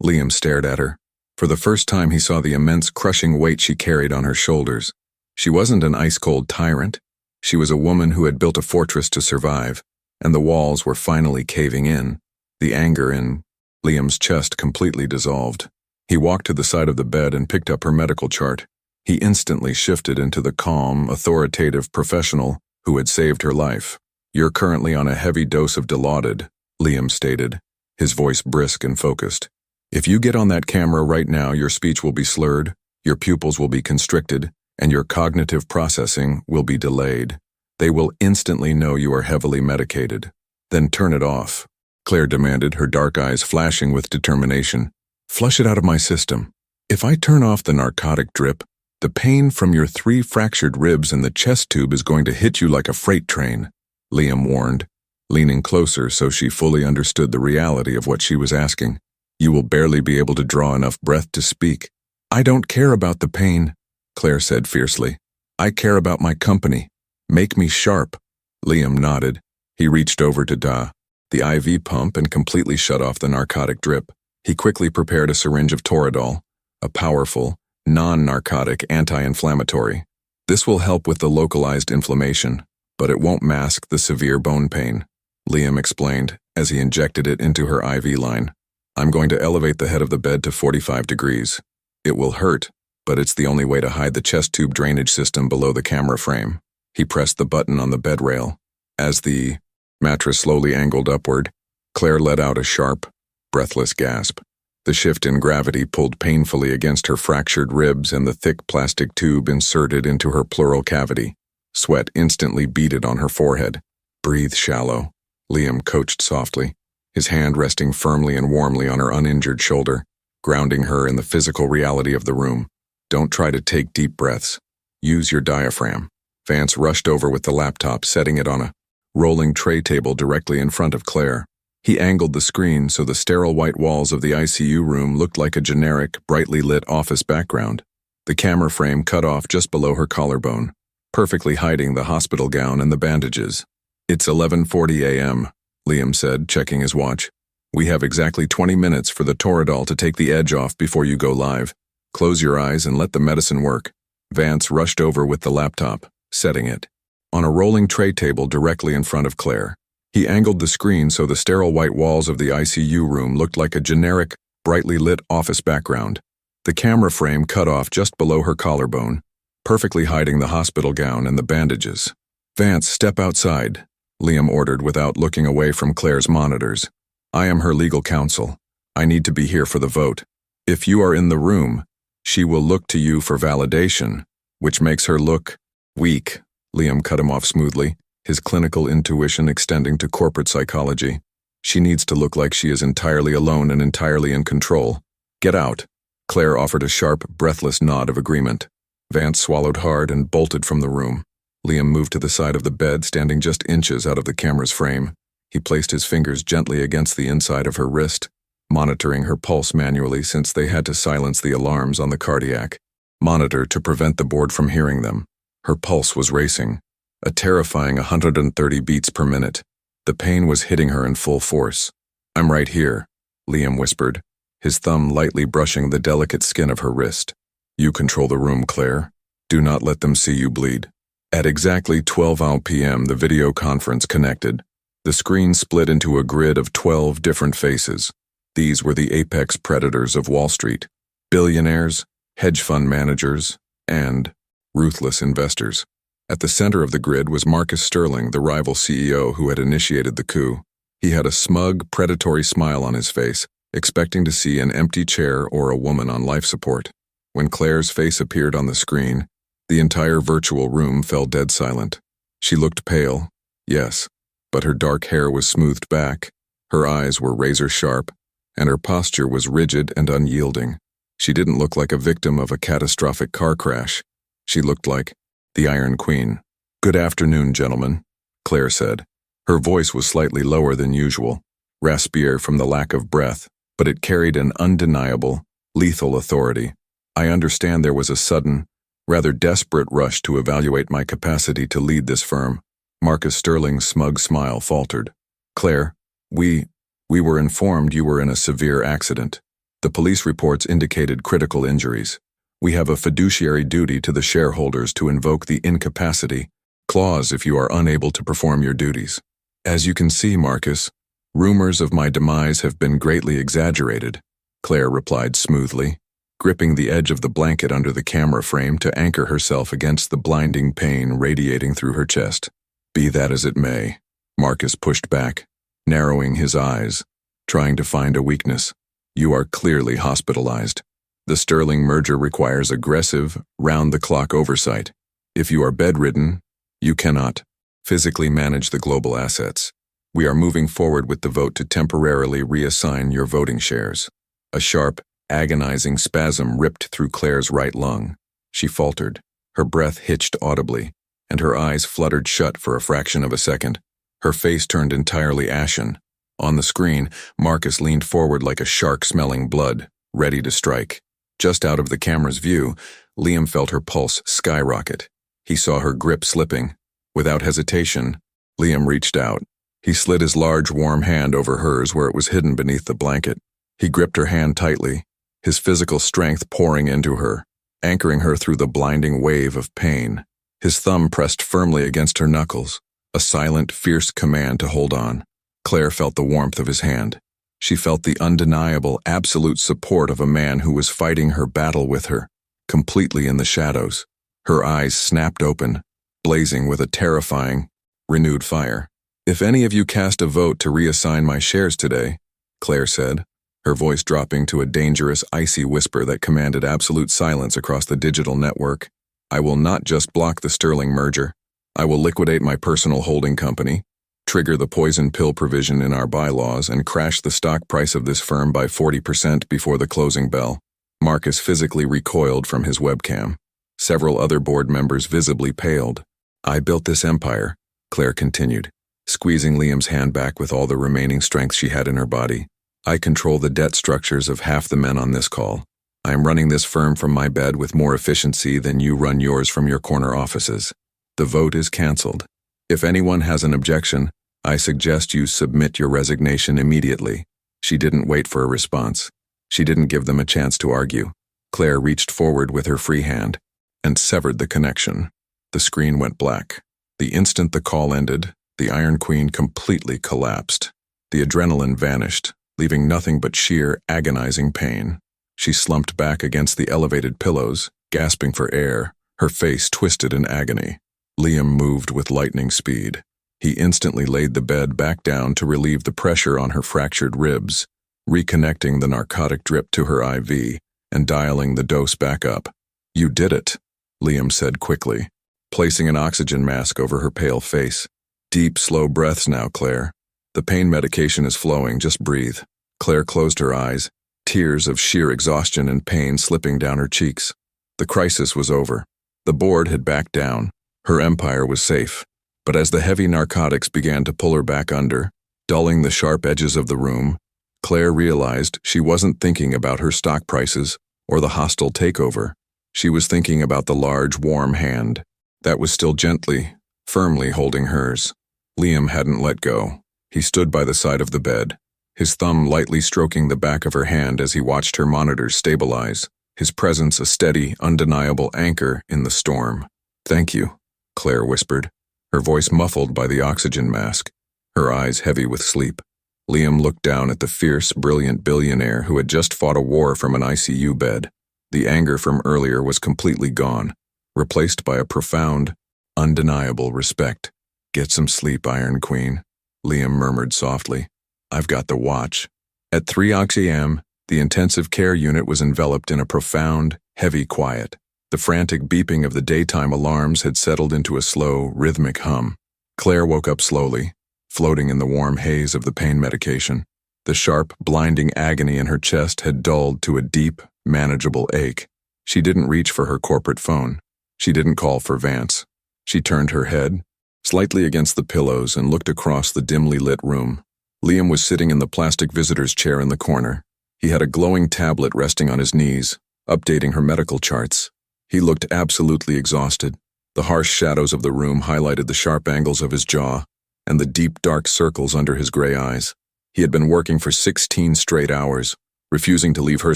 Liam stared at her. For the first time he saw the immense, crushing weight she carried on her shoulders. She wasn't an ice-cold tyrant. She was a woman who had built a fortress to survive, and the walls were finally caving in. The anger in Liam's chest completely dissolved. He walked to the side of the bed and picked up her medical chart. He instantly shifted into the calm, authoritative professional who had saved her life. "You're currently on a heavy dose of Dilaudid," Liam stated, his voice brisk and focused. "If you get on that camera right now, your speech will be slurred, your pupils will be constricted, and your cognitive processing will be delayed. They will instantly know you are heavily medicated. Then turn it off," Claire demanded, her dark eyes flashing with determination. "Flush it out of my system. If I turn off the narcotic drip, the pain from your 3 fractured ribs and the chest tube is going to hit you like a freight train," Liam warned, leaning closer so she fully understood the reality of what she was asking. "You will barely be able to draw enough breath to speak." "I don't care about the pain," Claire said fiercely. "I care about my company. Make me sharp." Liam nodded. He reached over to the IV pump and completely shut off the narcotic drip. He quickly prepared a syringe of Toradol, a powerful, non-narcotic anti-inflammatory. "This will help with the localized inflammation, but it won't mask the severe bone pain," Liam explained as he injected it into her IV line. "I'm going to elevate the head of the bed to 45 degrees. It will hurt, but it's the only way to hide the chest tube drainage system below the camera frame." He pressed the button on the bed rail. As the mattress slowly angled upward, Claire let out a sharp, breathless gasp. The shift in gravity pulled painfully against her fractured ribs and the thick plastic tube inserted into her pleural cavity. Sweat instantly beaded on her forehead. "Breathe shallow," Liam coached softly, his hand resting firmly and warmly on her uninjured shoulder, grounding her in the physical reality of the room. "Don't try to take deep breaths. Use your diaphragm." Vance rushed over with the laptop, setting it on a rolling tray table directly in front of Claire. He angled the screen so the sterile white walls of the ICU room looked like a generic, brightly lit office background. The camera frame cut off just below her collarbone, perfectly hiding the hospital gown and the bandages. "It's 11:40 a.m., Liam said, checking his watch. "We have exactly 20 minutes for the Toradol to take the edge off before you go live. Close your eyes and let the medicine work." Vance rushed over with the laptop, setting it on a rolling tray table directly in front of Claire. He angled the screen so the sterile white walls of the ICU room looked like a generic, brightly lit office background. The camera frame cut off just below her collarbone, perfectly hiding the hospital gown and the bandages. "Vance, step outside," Liam ordered without looking away from Claire's monitors. "I am her legal counsel. I need to be here for the vote. If you are in the room, she will look to you for validation, which makes her look weak." Liam cut him off smoothly, his clinical intuition extending to corporate psychology. "She needs to look like she is entirely alone and entirely in control. Get out." Claire offered a sharp, breathless nod of agreement. Vance swallowed hard and bolted from the room. Liam moved to the side of the bed, standing just inches out of the camera's frame. He placed his fingers gently against the inside of her wrist, monitoring her pulse manually since they had to silence the alarms on the cardiac monitor to prevent the board from hearing them. Her pulse was racing, a terrifying 130 beats per minute. The pain was hitting her in full force. "I'm right here," Liam whispered, his thumb lightly brushing the delicate skin of her wrist. "You control the room, Claire. Do not let them see you bleed." At exactly 12 p.m., the video conference connected. The screen split into a grid of 12 different faces. These were the apex predators of Wall Street: billionaires, hedge fund managers, and ruthless investors. At the center of the grid was Marcus Sterling, the rival CEO who had initiated the coup. He had a smug, predatory smile on his face, expecting to see an empty chair or a woman on life support. When Claire's face appeared on the screen, the entire virtual room fell dead silent. She looked pale, yes, but her dark hair was smoothed back, her eyes were razor sharp, and her posture was rigid and unyielding. She didn't look like a victim of a catastrophic car crash. She looked like the Iron Queen. "Good afternoon, gentlemen," Claire said. Her voice was slightly lower than usual, raspier from the lack of breath, but it carried an undeniable, lethal authority. "I understand there was a sudden, rather desperate rush to evaluate my capacity to lead this firm." Marcus Sterling's smug smile faltered. "Claire, we were informed you were in a severe accident. The police reports indicated critical injuries. We have a fiduciary duty to the shareholders to invoke the incapacity clause if you are unable to perform your duties. As you can see, Marcus, rumors of my demise have been greatly exaggerated," Claire replied smoothly, gripping the edge of the blanket under the camera frame to anchor herself against the blinding pain radiating through her chest. "Be that as it may," Marcus pushed back, narrowing his eyes, trying to find a weakness. "You are clearly hospitalized. The Sterling merger requires aggressive, round-the-clock oversight. If you are bedridden, you cannot physically manage the global assets. We are moving forward with the vote to temporarily reassign your voting shares." A sharp, agonizing spasm ripped through Claire's right lung. She faltered, her breath hitched audibly, and her eyes fluttered shut for a fraction of a second. Her face turned entirely ashen. On the screen, Marcus leaned forward like a shark smelling blood, ready to strike. Just out of the camera's view, Liam felt her pulse skyrocket. He saw her grip slipping. Without hesitation, Liam reached out. He slid his large, warm hand over hers where it was hidden beneath the blanket. He gripped her hand tightly, his physical strength pouring into her, anchoring her through the blinding wave of pain. His thumb pressed firmly against her knuckles, a silent, fierce command to hold on. Claire felt the warmth of his hand. She felt the undeniable, absolute support of a man who was fighting her battle with her, completely in the shadows. Her eyes snapped open, blazing with a terrifying, renewed fire. "If any of you cast a vote to reassign my shares today," Claire said, her voice dropping to a dangerous, icy whisper that commanded absolute silence across the digital network, "I will not just block the Sterling merger. I will liquidate my personal holding company, trigger the poison pill provision in our bylaws, and crash the stock price of this firm by 40% before the closing bell." Marcus physically recoiled from his webcam. Several other board members visibly paled. "I built this empire," Claire continued, squeezing Liam's hand back with all the remaining strength she had in her body. "I control the debt structures of half the men on this call. I am running this firm from my bed with more efficiency than you run yours from your corner offices. The vote is canceled. If anyone has an objection, I suggest you submit your resignation immediately." She didn't wait for a response. She didn't give them a chance to argue. Claire reached forward with her free hand, and severed the connection. The screen went black. The instant the call ended, the Iron Queen completely collapsed. The adrenaline vanished, leaving nothing but sheer, agonizing pain. She slumped back against the elevated pillows, gasping for air, her face twisted in agony. Liam moved with lightning speed. He instantly laid the bed back down to relieve the pressure on her fractured ribs, reconnecting the narcotic drip to her IV and dialing the dose back up. "You did it," Liam said quickly, placing an oxygen mask over her pale face. "Deep, slow breaths now, Claire. The pain medication is flowing, just breathe." Claire closed her eyes, tears of sheer exhaustion and pain slipping down her cheeks. The crisis was over. The board had backed down. Her empire was safe. But as the heavy narcotics began to pull her back under, dulling the sharp edges of the room, Claire realized she wasn't thinking about her stock prices or the hostile takeover. She was thinking about the large, warm hand that was still gently, firmly holding hers. Liam hadn't let go. He stood by the side of the bed, his thumb lightly stroking the back of her hand as he watched her monitors stabilize, his presence a steady, undeniable anchor in the storm. "Thank you," Claire whispered, her voice muffled by the oxygen mask, her eyes heavy with sleep. Liam looked down at the fierce, brilliant billionaire who had just fought a war from an ICU bed. The anger from earlier was completely gone, replaced by a profound, undeniable respect. "Get some sleep, Iron Queen," Liam murmured softly. "I've got the watch." At 3 a.m., the intensive care unit was enveloped in a profound, heavy quiet. The frantic beeping of the daytime alarms had settled into a slow, rhythmic hum. Claire woke up slowly, floating in the warm haze of the pain medication. The sharp, blinding agony in her chest had dulled to a deep, manageable ache. She didn't reach for her corporate phone. She didn't call for Vance. She turned her head, slightly against the pillows, and looked across the dimly lit room. Liam was sitting in the plastic visitor's chair in the corner. He had a glowing tablet resting on his knees, updating her medical charts. He looked absolutely exhausted. The harsh shadows of the room highlighted the sharp angles of his jaw and the deep, dark circles under his gray eyes. He had been working for 16 straight hours, refusing to leave her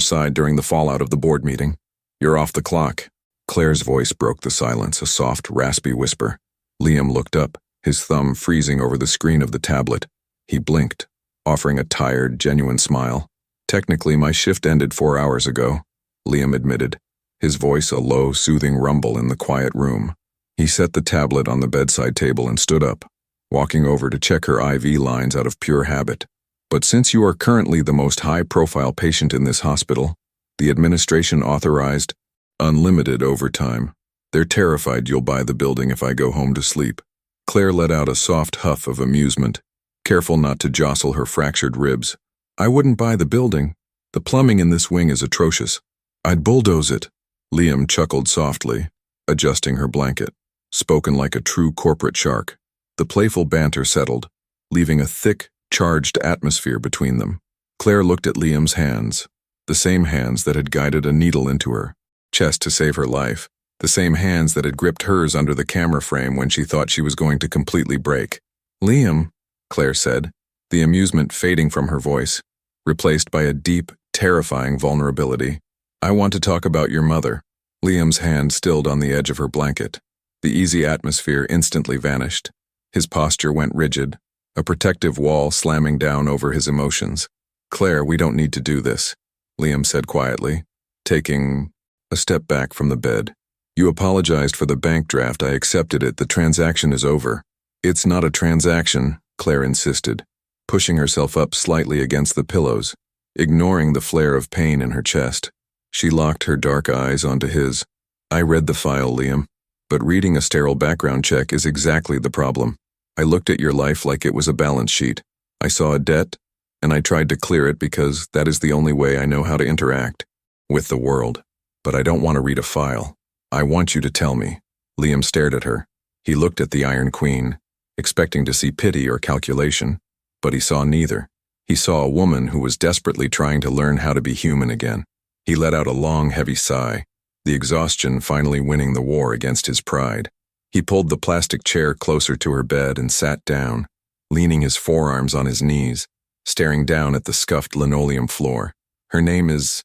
side during the fallout of the board meeting. "You're off the clock." Claire's voice broke the silence, a soft, raspy whisper. Liam looked up, his thumb freezing over the screen of the tablet. He blinked, offering a tired, genuine smile. "Technically, my shift ended 4 hours ago," Liam admitted, his voice a low, soothing rumble in the quiet room. He set the tablet on the bedside table and stood up, walking over to check her IV lines out of pure habit. "But since you are currently the most high-profile patient in this hospital, the administration authorized unlimited overtime. They're terrified you'll buy the building if I go home to sleep." Claire let out a soft huff of amusement, careful not to jostle her fractured ribs. "I wouldn't buy the building. The plumbing in this wing is atrocious. I'd bulldoze it." Liam chuckled softly, adjusting her blanket, spoken like a true corporate shark. The playful banter settled, leaving a thick, charged atmosphere between them. Claire looked at Liam's hands, the same hands that had guided a needle into her chest to save her life, the same hands that had gripped hers under the camera frame when she thought she was going to completely break. "Liam," Claire said, the amusement fading from her voice, replaced by a deep, terrifying vulnerability. "I want to talk about your mother." Liam's hand stilled on the edge of her blanket. The easy atmosphere instantly vanished. His posture went rigid, a protective wall slamming down over his emotions. "Claire, we don't need to do this," Liam said quietly, taking a step back from the bed. "You apologized for the bank draft. I accepted it. The transaction is over." "It's not a transaction," Claire insisted, pushing herself up slightly against the pillows, ignoring the flare of pain in her chest. She locked her dark eyes onto his. "I read the file, Liam, but reading a sterile background check is exactly the problem. I looked at your life like it was a balance sheet. I saw a debt, and I tried to clear it because that is the only way I know how to interact with the world. But I don't want to read a file. I want you to tell me." Liam stared at her. He looked at the Iron Queen, expecting to see pity or calculation, but he saw neither. He saw a woman who was desperately trying to learn how to be human again. He let out a long, heavy sigh, the exhaustion finally winning the war against his pride. He pulled the plastic chair closer to her bed and sat down, leaning his forearms on his knees, staring down at the scuffed linoleum floor. "Her name is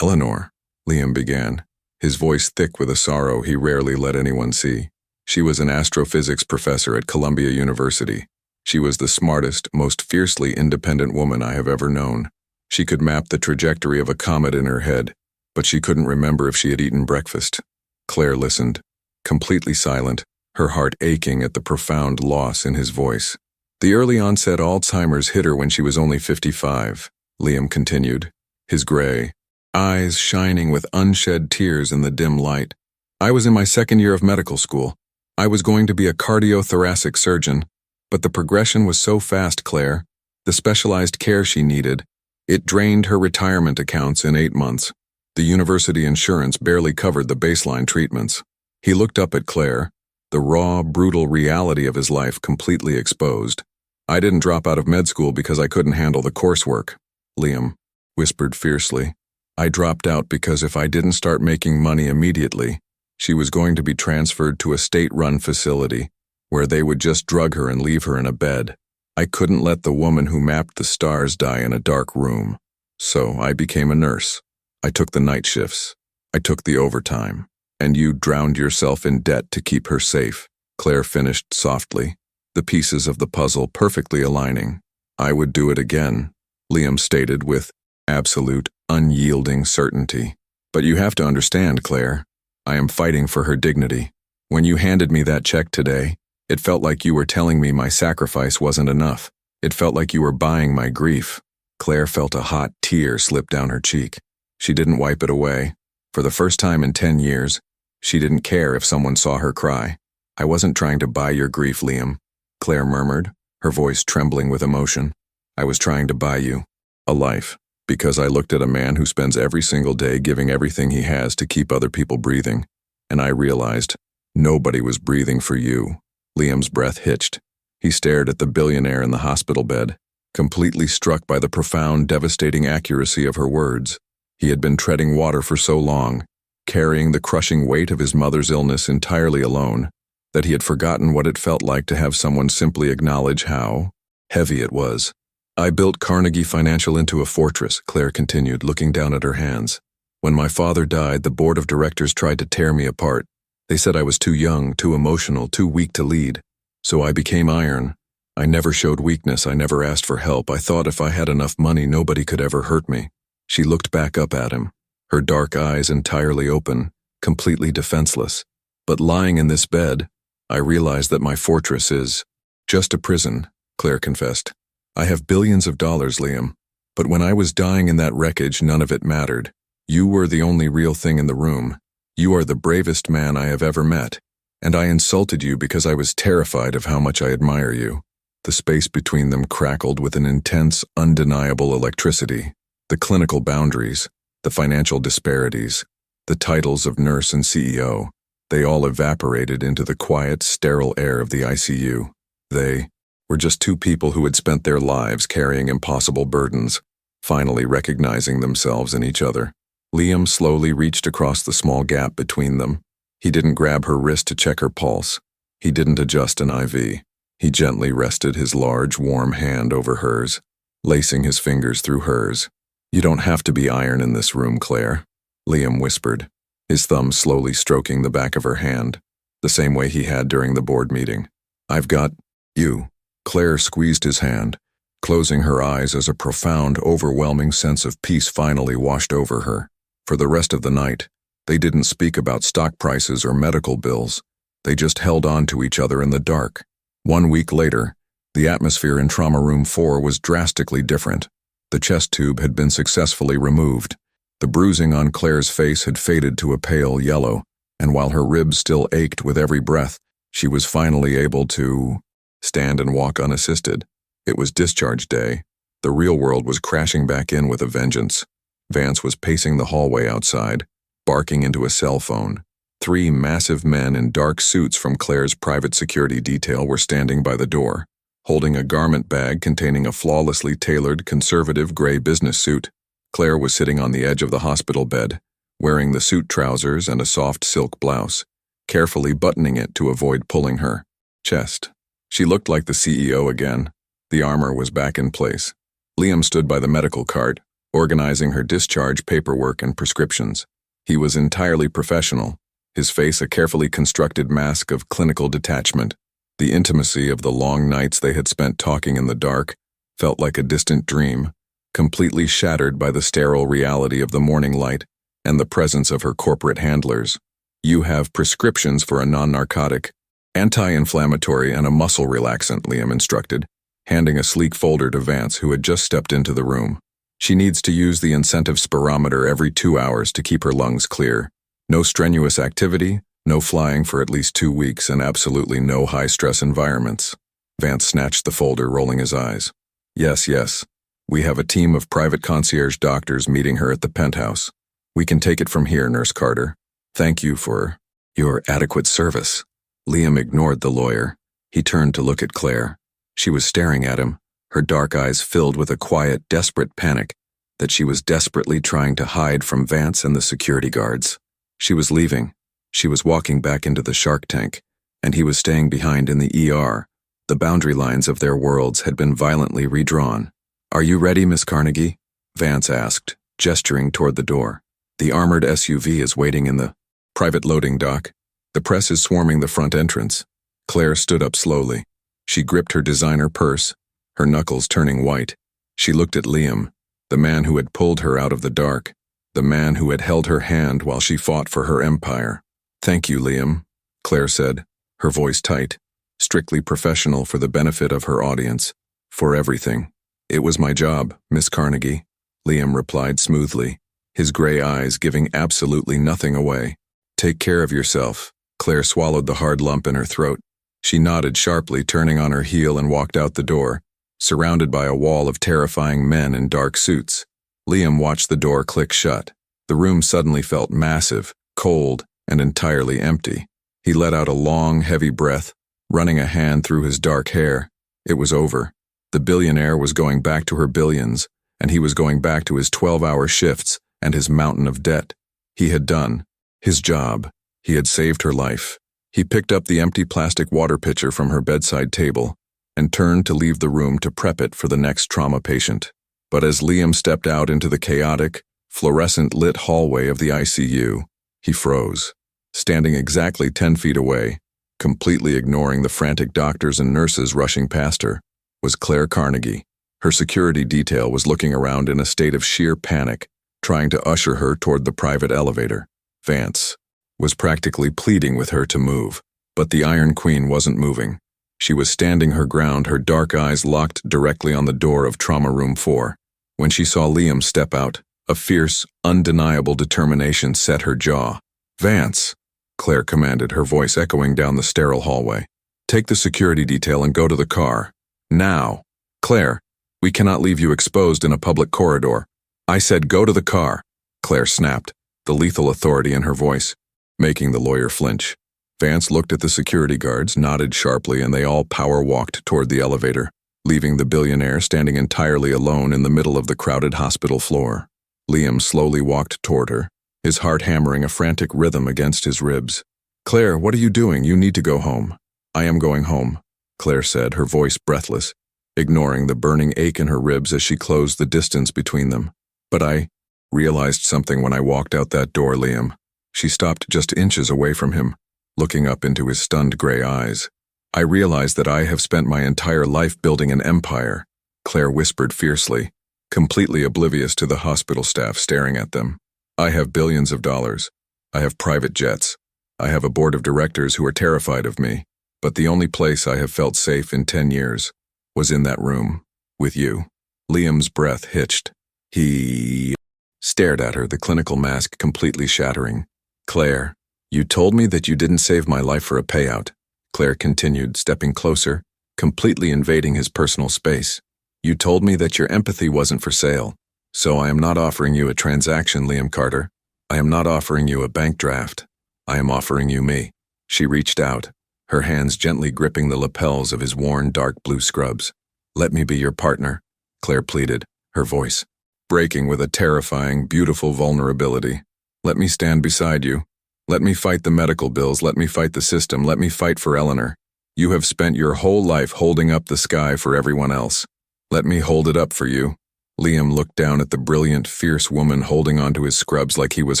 Eleanor," Liam began, his voice thick with a sorrow he rarely let anyone see. She was an astrophysics professor at Columbia University. She was the smartest, most fiercely independent woman I have ever known. She could map the trajectory of a comet in her head, but she couldn't remember if she had eaten breakfast. Claire listened, completely silent, her heart aching at the profound loss in his voice. The early-onset Alzheimer's hit her when she was only 55, Liam continued, his gray eyes shining with unshed tears in the dim light. I was in my second year of medical school. I was going to be a cardiothoracic surgeon, but the progression was so fast, Claire. The specialized care she needed, it drained her retirement accounts in 8 months. The university insurance barely covered the baseline treatments. He looked up at Claire, the raw, brutal reality of his life completely exposed. I didn't drop out of med school because I couldn't handle the coursework, Liam whispered fiercely. I dropped out because if I didn't start making money immediately, she was going to be transferred to a state-run facility where they would just drug her and leave her in a bed. I couldn't let the woman who mapped the stars die in a dark room. So I became a nurse. I took the night shifts. I took the overtime. And you drowned yourself in debt to keep her safe, Claire finished softly, the pieces of the puzzle perfectly aligning. I would do it again, Liam stated with absolute, unyielding certainty. But you have to understand, Claire, I am fighting for her dignity. When you handed me that check today, it felt like you were telling me my sacrifice wasn't enough. It felt like you were buying my grief. Claire felt a hot tear slip down her cheek. She didn't wipe it away. For the first time in 10 years, she didn't care if someone saw her cry. I wasn't trying to buy your grief, Liam, Claire murmured, her voice trembling with emotion. I was trying to buy you a life, because I looked at a man who spends every single day giving everything he has to keep other people breathing, and I realized nobody was breathing for you. Liam's breath hitched. He stared at the billionaire in the hospital bed, completely struck by the profound, devastating accuracy of her words. He had been treading water for so long, carrying the crushing weight of his mother's illness entirely alone, that he had forgotten what it felt like to have someone simply acknowledge how heavy it was. I built Carnegie Financial into a fortress, Claire continued, looking down at her hands. When my father died, the board of directors tried to tear me apart. They said I was too young, too emotional, too weak to lead. So I became iron. I never showed weakness, I never asked for help. I thought if I had enough money, nobody could ever hurt me. She looked back up at him, her dark eyes entirely open, completely defenseless. But lying in this bed, I realized that my fortress is just a prison, Claire confessed. I have billions of dollars, Liam. But when I was dying in that wreckage, none of it mattered. You were the only real thing in the room. You are the bravest man I have ever met. And I insulted you because I was terrified of how much I admire you. The space between them crackled with an intense, undeniable electricity. The clinical boundaries, the financial disparities, the titles of nurse and CEO, they all evaporated into the quiet, sterile air of the ICU. They were just two people who had spent their lives carrying impossible burdens, finally recognizing themselves in each other. Liam slowly reached across the small gap between them. He didn't grab her wrist to check her pulse. He didn't adjust an IV. He gently rested his large, warm hand over hers, lacing his fingers through hers. You don't have to be iron in this room, Claire, Liam whispered, his thumb slowly stroking the back of her hand, the same way he had during the board meeting. I've got you. Claire squeezed his hand, closing her eyes as a profound, overwhelming sense of peace finally washed over her. For the rest of the night, they didn't speak about stock prices or medical bills. They just held on to each other in the dark. 1 week later, the atmosphere in Trauma Room 4 was drastically different. The chest tube had been successfully removed. The bruising on Claire's face had faded to a pale yellow, and while her ribs still ached with every breath, she was finally able to stand and walk unassisted. It was discharge day. The real world was crashing back in with a vengeance. Vance was pacing the hallway outside, barking into a cell phone. 3 massive men in dark suits from Claire's private security detail were standing by the door, holding a garment bag containing a flawlessly tailored, conservative gray business suit. Claire was sitting on the edge of the hospital bed, wearing the suit trousers and a soft silk blouse, carefully buttoning it to avoid pulling her chest. She looked like the CEO again. The armor was back in place. Liam stood by the medical cart, organizing her discharge paperwork and prescriptions. He was entirely professional, his face a carefully constructed mask of clinical detachment. The intimacy of the long nights they had spent talking in the dark felt like a distant dream, completely shattered by the sterile reality of the morning light and the presence of her corporate handlers. You have prescriptions for a non-narcotic, anti-inflammatory, and a muscle relaxant, Liam instructed, handing a sleek folder to Vance, who had just stepped into the room. She needs to use the incentive spirometer every 2 hours to keep her lungs clear. No strenuous activity, no flying for at least 2 weeks, and absolutely no high-stress environments. Vance snatched the folder, rolling his eyes. Yes. We have a team of private concierge doctors meeting her at the penthouse. We can take it from here, Nurse Carter. Thank you for your adequate service. Liam ignored the lawyer. He turned to look at Claire. She was staring at him, her dark eyes filled with a quiet, desperate panic that she was desperately trying to hide from Vance and the security guards. She was leaving. She was walking back into the shark tank, and he was staying behind in the ER. The boundary lines of their worlds had been violently redrawn. Are you ready, Miss Carnegie? Vance asked, gesturing toward the door. The armored SUV is waiting in the private loading dock. The press is swarming the front entrance. Claire stood up slowly. She gripped her designer purse, her knuckles turning white. She looked at Liam, the man who had pulled her out of the dark, the man who had held her hand while she fought for her empire. Thank you, Liam, Claire said, her voice tight, strictly professional for the benefit of her audience, for everything. It was my job, Miss Carnegie, Liam replied smoothly, his gray eyes giving absolutely nothing away. Take care of yourself. Claire swallowed the hard lump in her throat. She nodded sharply, turning on her heel, and walked out the door, surrounded by a wall of terrifying men in dark suits. Liam watched the door click shut. The room suddenly felt massive, cold, and entirely empty. He let out a long, heavy breath, running a hand through his dark hair. It was over. The billionaire was going back to her billions, and he was going back to his 12-hour shifts and his mountain of debt. He had done his job. He had saved her life. He picked up the empty plastic water pitcher from her bedside table and turned to leave the room to prep it for the next trauma patient. But as Liam stepped out into the chaotic, fluorescent-lit hallway of the ICU, he froze. Standing exactly 10 feet away, completely ignoring the frantic doctors and nurses rushing past her, was Claire Carnegie. Her security detail was looking around in a state of sheer panic, trying to usher her toward the private elevator. Vance was practically pleading with her to move, but the Iron Queen wasn't moving. She was standing her ground, her dark eyes locked directly on the door of Trauma Room 4. When she saw Liam step out, a fierce, undeniable determination set her jaw. Vance, Claire commanded, her voice echoing down the sterile hallway. Take the security detail and go to the car. Now. Claire, we cannot leave you exposed in a public corridor. I said go to the car, Claire snapped, the lethal authority in her voice, making the lawyer flinch. Vance looked at the security guards, nodded sharply, and they all power-walked toward the elevator, leaving the billionaire standing entirely alone in the middle of the crowded hospital floor. Liam slowly walked toward her, his heart hammering a frantic rhythm against his ribs. Claire, what are you doing? You need to go home. I am going home, Claire said, her voice breathless, ignoring the burning ache in her ribs as she closed the distance between them. But I realized something when I walked out that door, Liam. She stopped just inches away from him, looking up into his stunned gray eyes. I realized that I have spent my entire life building an empire, Claire whispered fiercely, completely oblivious to the hospital staff staring at them. I have billions of dollars. I have private jets. I have a board of directors who are terrified of me. But the only place I have felt safe in 10 years was in that room, with you. Liam's breath hitched. He stared at her, the clinical mask completely shattering. Claire, you told me that you didn't save my life for a payout, Claire continued, stepping closer, completely invading his personal space. You told me that your empathy wasn't for sale. So I am not offering you a transaction, Liam Carter. I am not offering you a bank draft. I am offering you me. She reached out, her hands gently gripping the lapels of his worn dark blue scrubs. Let me be your partner, Claire pleaded, her voice breaking with a terrifying, beautiful vulnerability. Let me stand beside you. Let me fight the medical bills. Let me fight the system. Let me fight for Eleanor. You have spent your whole life holding up the sky for everyone else. Let me hold it up for you. Liam looked down at the brilliant, fierce woman holding onto his scrubs like he was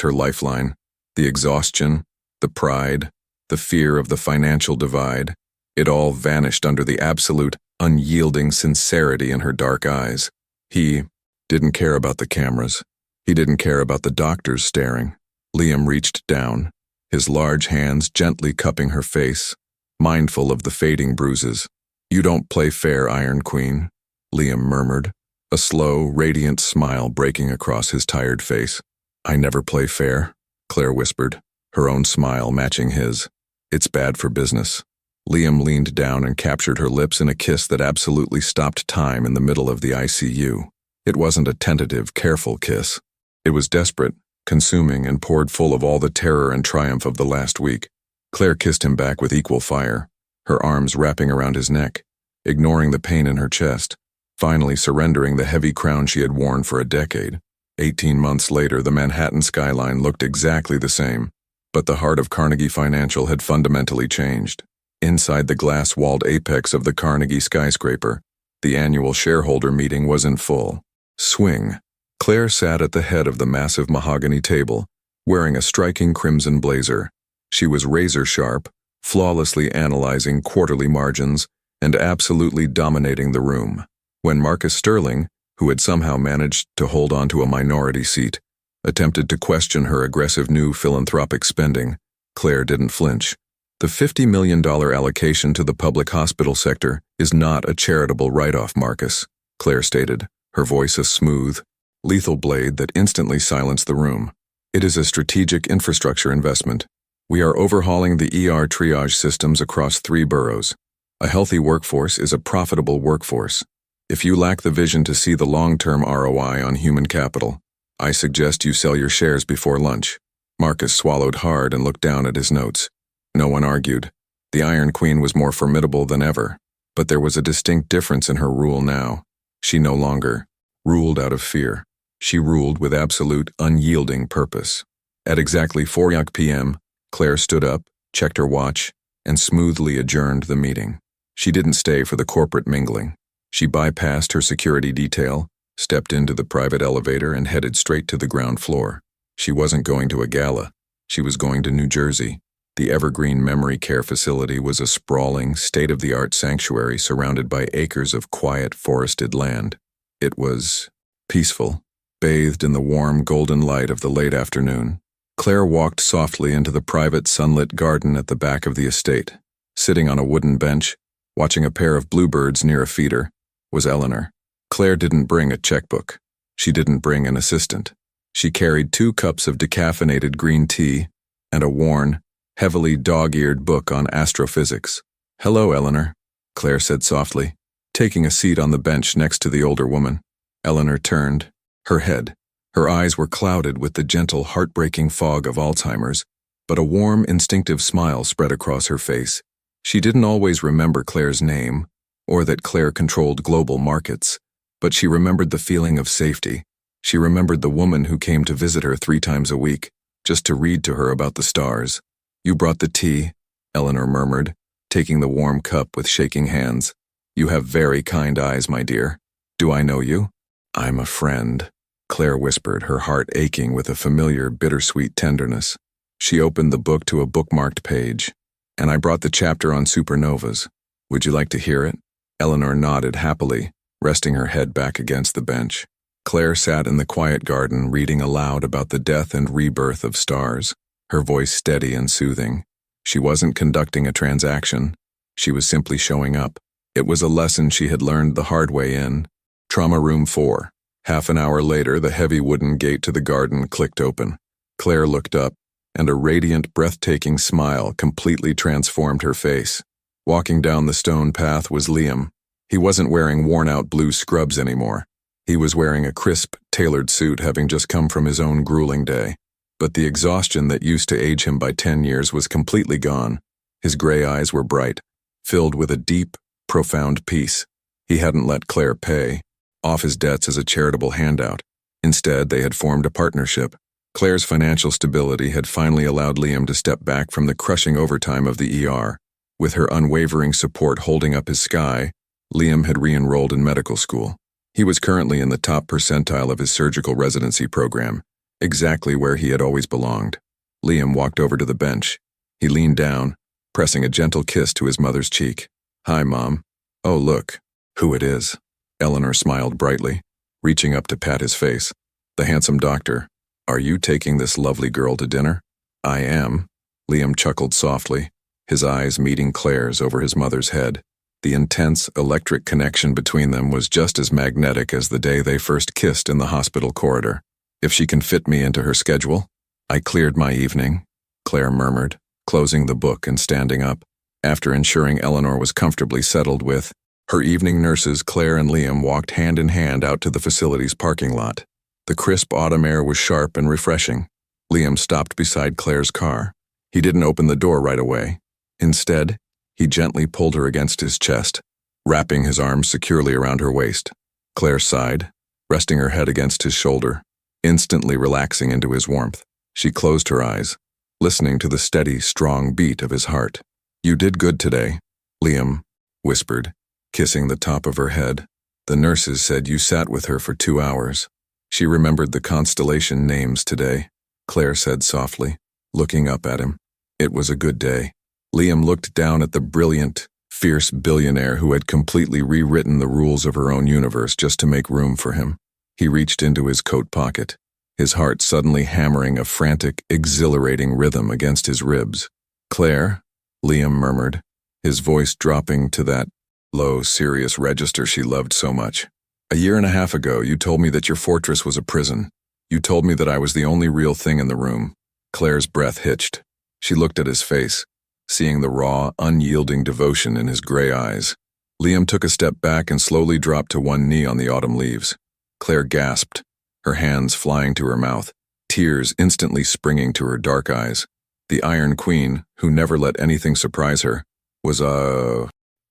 her lifeline. The exhaustion, the pride, the fear of the financial divide, it all vanished under the absolute, unyielding sincerity in her dark eyes. He didn't care about the cameras. He didn't care about the doctors staring. Liam reached down, his large hands gently cupping her face, mindful of the fading bruises. "You don't play fair, Iron Queen," Liam murmured, a slow, radiant smile breaking across his tired face. "I never play fair," Claire whispered, her own smile matching his. "It's bad for business." Liam leaned down and captured her lips in a kiss that absolutely stopped time in the middle of the ICU. It wasn't a tentative, careful kiss. It was desperate, consuming, and poured full of all the terror and triumph of the last week. Claire kissed him back with equal fire, her arms wrapping around his neck, ignoring the pain in her chest, finally surrendering the heavy crown she had worn for a decade. 18 months later, the Manhattan skyline looked exactly the same, but the heart of Carnegie Financial had fundamentally changed. Inside the glass-walled apex of the Carnegie skyscraper, the annual shareholder meeting was in full swing. Claire sat at the head of the massive mahogany table, wearing a striking crimson blazer. She was razor-sharp, flawlessly analyzing quarterly margins, and absolutely dominating the room. When Marcus Sterling, who had somehow managed to hold on to a minority seat, attempted to question her aggressive new philanthropic spending, Claire didn't flinch. "The $50 million allocation to the public hospital sector is not a charitable write-off, Marcus," Claire stated, her voice a smooth, lethal blade that instantly silenced the room. "It is a strategic infrastructure investment. We are overhauling the ER triage systems across 3 boroughs. A healthy workforce is a profitable workforce. If you lack the vision to see the long-term ROI on human capital, I suggest you sell your shares before lunch." Marcus swallowed hard and looked down at his notes. No one argued. The Iron Queen was more formidable than ever, but there was a distinct difference in her rule now. She no longer ruled out of fear. She ruled with absolute, unyielding purpose. At exactly 4 p.m., Claire stood up, checked her watch, and smoothly adjourned the meeting. She didn't stay for the corporate mingling. She bypassed her security detail, stepped into the private elevator, and headed straight to the ground floor. She wasn't going to a gala. She was going to New Jersey. The Evergreen Memory Care Facility was a sprawling, state-of-the-art sanctuary surrounded by acres of quiet, forested land. It was peaceful, bathed in the warm, golden light of the late afternoon. Claire walked softly into the private, sunlit garden at the back of the estate. Sitting on a wooden bench, watching a pair of bluebirds near a feeder, was Eleanor. Claire didn't bring a checkbook. She didn't bring an assistant. She carried 2 cups of decaffeinated green tea and a worn, heavily dog-eared book on astrophysics. "Hello, Eleanor," Claire said softly, taking a seat on the bench next to the older woman. Eleanor turned, her head. Her eyes were clouded with the gentle, heartbreaking fog of Alzheimer's, but a warm, instinctive smile spread across her face. She didn't always remember Claire's name, or that Claire controlled global markets, but she remembered the feeling of safety. She remembered the woman who came to visit her 3 times a week, just to read to her about the stars. "You brought the tea," Eleanor murmured, taking the warm cup with shaking hands. "You have very kind eyes, my dear. Do I know you?" "I'm a friend," Claire whispered, her heart aching with a familiar, bittersweet tenderness. She opened the book to a bookmarked page. "And I brought the chapter on supernovas. Would you like to hear it?" Eleanor nodded happily, resting her head back against the bench. Claire sat in the quiet garden, reading aloud about the death and rebirth of stars, her voice steady and soothing. She wasn't conducting a transaction. She was simply showing up. It was a lesson she had learned the hard way in Trauma Room 4. Half an hour later, the heavy wooden gate to the garden clicked open. Claire looked up, and a radiant, breathtaking smile completely transformed her face. Walking down the stone path was Liam. He wasn't wearing worn-out blue scrubs anymore. He was wearing a crisp, tailored suit, having just come from his own grueling day. But the exhaustion that used to age him by 10 years was completely gone. His gray eyes were bright, filled with a deep, profound peace. He hadn't let Claire pay off his debts as a charitable handout. Instead, they had formed a partnership. Claire's financial stability had finally allowed Liam to step back from the crushing overtime of the ER. With her unwavering support holding up his sky, Liam had re-enrolled in medical school. He was currently in the top percentile of his surgical residency program, exactly where he had always belonged. Liam walked over to the bench. He leaned down, pressing a gentle kiss to his mother's cheek. "Hi, Mom." "Oh, look who it is." Eleanor smiled brightly, reaching up to pat his face. "The handsome doctor. Are you taking this lovely girl to dinner?" "I am." Liam chuckled softly, his eyes meeting Claire's over his mother's head. The intense, electric connection between them was just as magnetic as the day they first kissed in the hospital corridor. "If she can fit me into her schedule." "I cleared my evening," Claire murmured, closing the book and standing up. After ensuring Eleanor was comfortably settled with her evening nurses, Claire and Liam walked hand in hand out to the facility's parking lot. The crisp autumn air was sharp and refreshing. Liam stopped beside Claire's car. He didn't open the door right away. Instead, he gently pulled her against his chest, wrapping his arms securely around her waist. Claire sighed, resting her head against his shoulder, instantly relaxing into his warmth. She closed her eyes, listening to the steady, strong beat of his heart. "You did good today," Liam whispered, kissing the top of her head. "The nurses said you sat with her for 2 hours. She remembered the constellation names today," Claire said softly, looking up at him. "It was a good day." Liam looked down at the brilliant, fierce billionaire who had completely rewritten the rules of her own universe just to make room for him. He reached into his coat pocket, his heart suddenly hammering a frantic, exhilarating rhythm against his ribs. "Claire," Liam murmured, his voice dropping to that low, serious register she loved so much. "A year and a half ago, you told me that your fortress was a prison. You told me that I was the only real thing in the room." Claire's breath hitched. She looked at his face, seeing the raw, unyielding devotion in his gray eyes. Liam took a step back and slowly dropped to one knee on the autumn leaves. Claire gasped, her hands flying to her mouth, tears instantly springing to her dark eyes. The Iron Queen, who never let anything surprise her, was,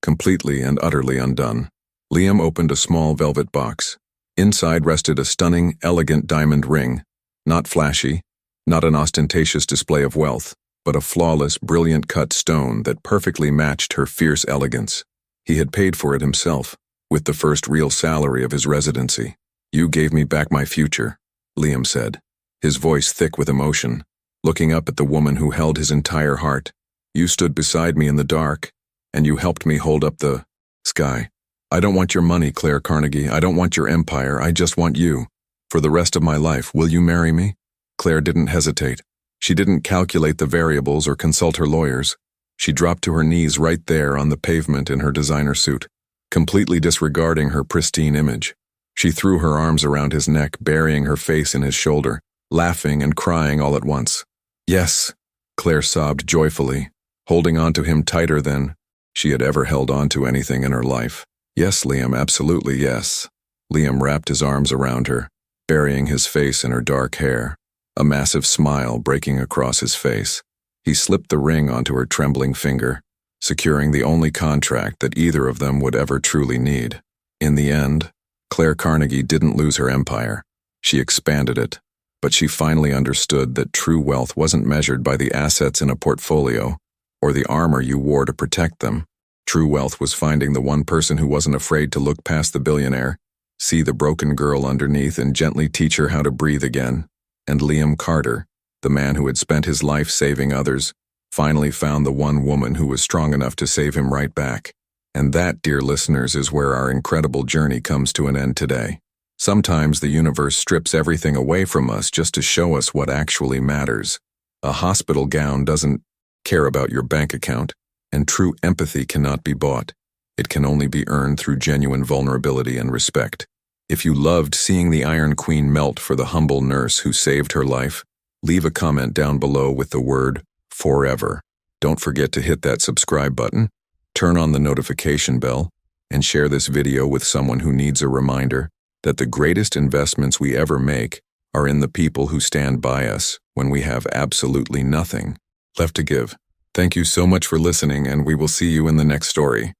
completely and utterly undone. Liam opened a small velvet box. Inside rested a stunning, elegant diamond ring. Not flashy, not an ostentatious display of wealth, but a flawless, brilliant cut stone that perfectly matched her fierce elegance. He had paid for it himself, with the first real salary of his residency. "You gave me back my future," Liam said, his voice thick with emotion, looking up at the woman who held his entire heart. "You stood beside me in the dark, and you helped me hold up the sky. I don't want your money, Claire Carnegie. I don't want your empire. I just want you. For the rest of my life, will you marry me?" Claire didn't hesitate. She didn't calculate the variables or consult her lawyers. She dropped to her knees right there on the pavement in her designer suit, completely disregarding her pristine image. She threw her arms around his neck, burying her face in his shoulder, laughing and crying all at once. "Yes," Claire sobbed joyfully, holding on to him tighter than she had ever held on to anything in her life. "Yes, Liam, absolutely yes." Liam wrapped his arms around her, burying his face in her dark hair, a massive smile breaking across his face. He slipped the ring onto her trembling finger, securing the only contract that either of them would ever truly need. In the end, Claire Carnegie didn't lose her empire. She expanded it, but she finally understood that true wealth wasn't measured by the assets in a portfolio or the armor you wore to protect them. True wealth was finding the one person who wasn't afraid to look past the billionaire, see the broken girl underneath, and gently teach her how to breathe again. And Liam Carter, the man who had spent his life saving others, finally found the one woman who was strong enough to save him right back. And that, dear listeners, is where our incredible journey comes to an end today. Sometimes the universe strips everything away from us just to show us what actually matters. A hospital gown doesn't care about your bank account, and true empathy cannot be bought. It can only be earned through genuine vulnerability and respect. If you loved seeing the Iron Queen melt for the humble nurse who saved her life, leave a comment down below with the word "forever." Don't forget to hit that subscribe button, turn on the notification bell, and share this video with someone who needs a reminder that the greatest investments we ever make are in the people who stand by us when we have absolutely nothing left to give. Thank you so much for listening, and we will see you in the next story.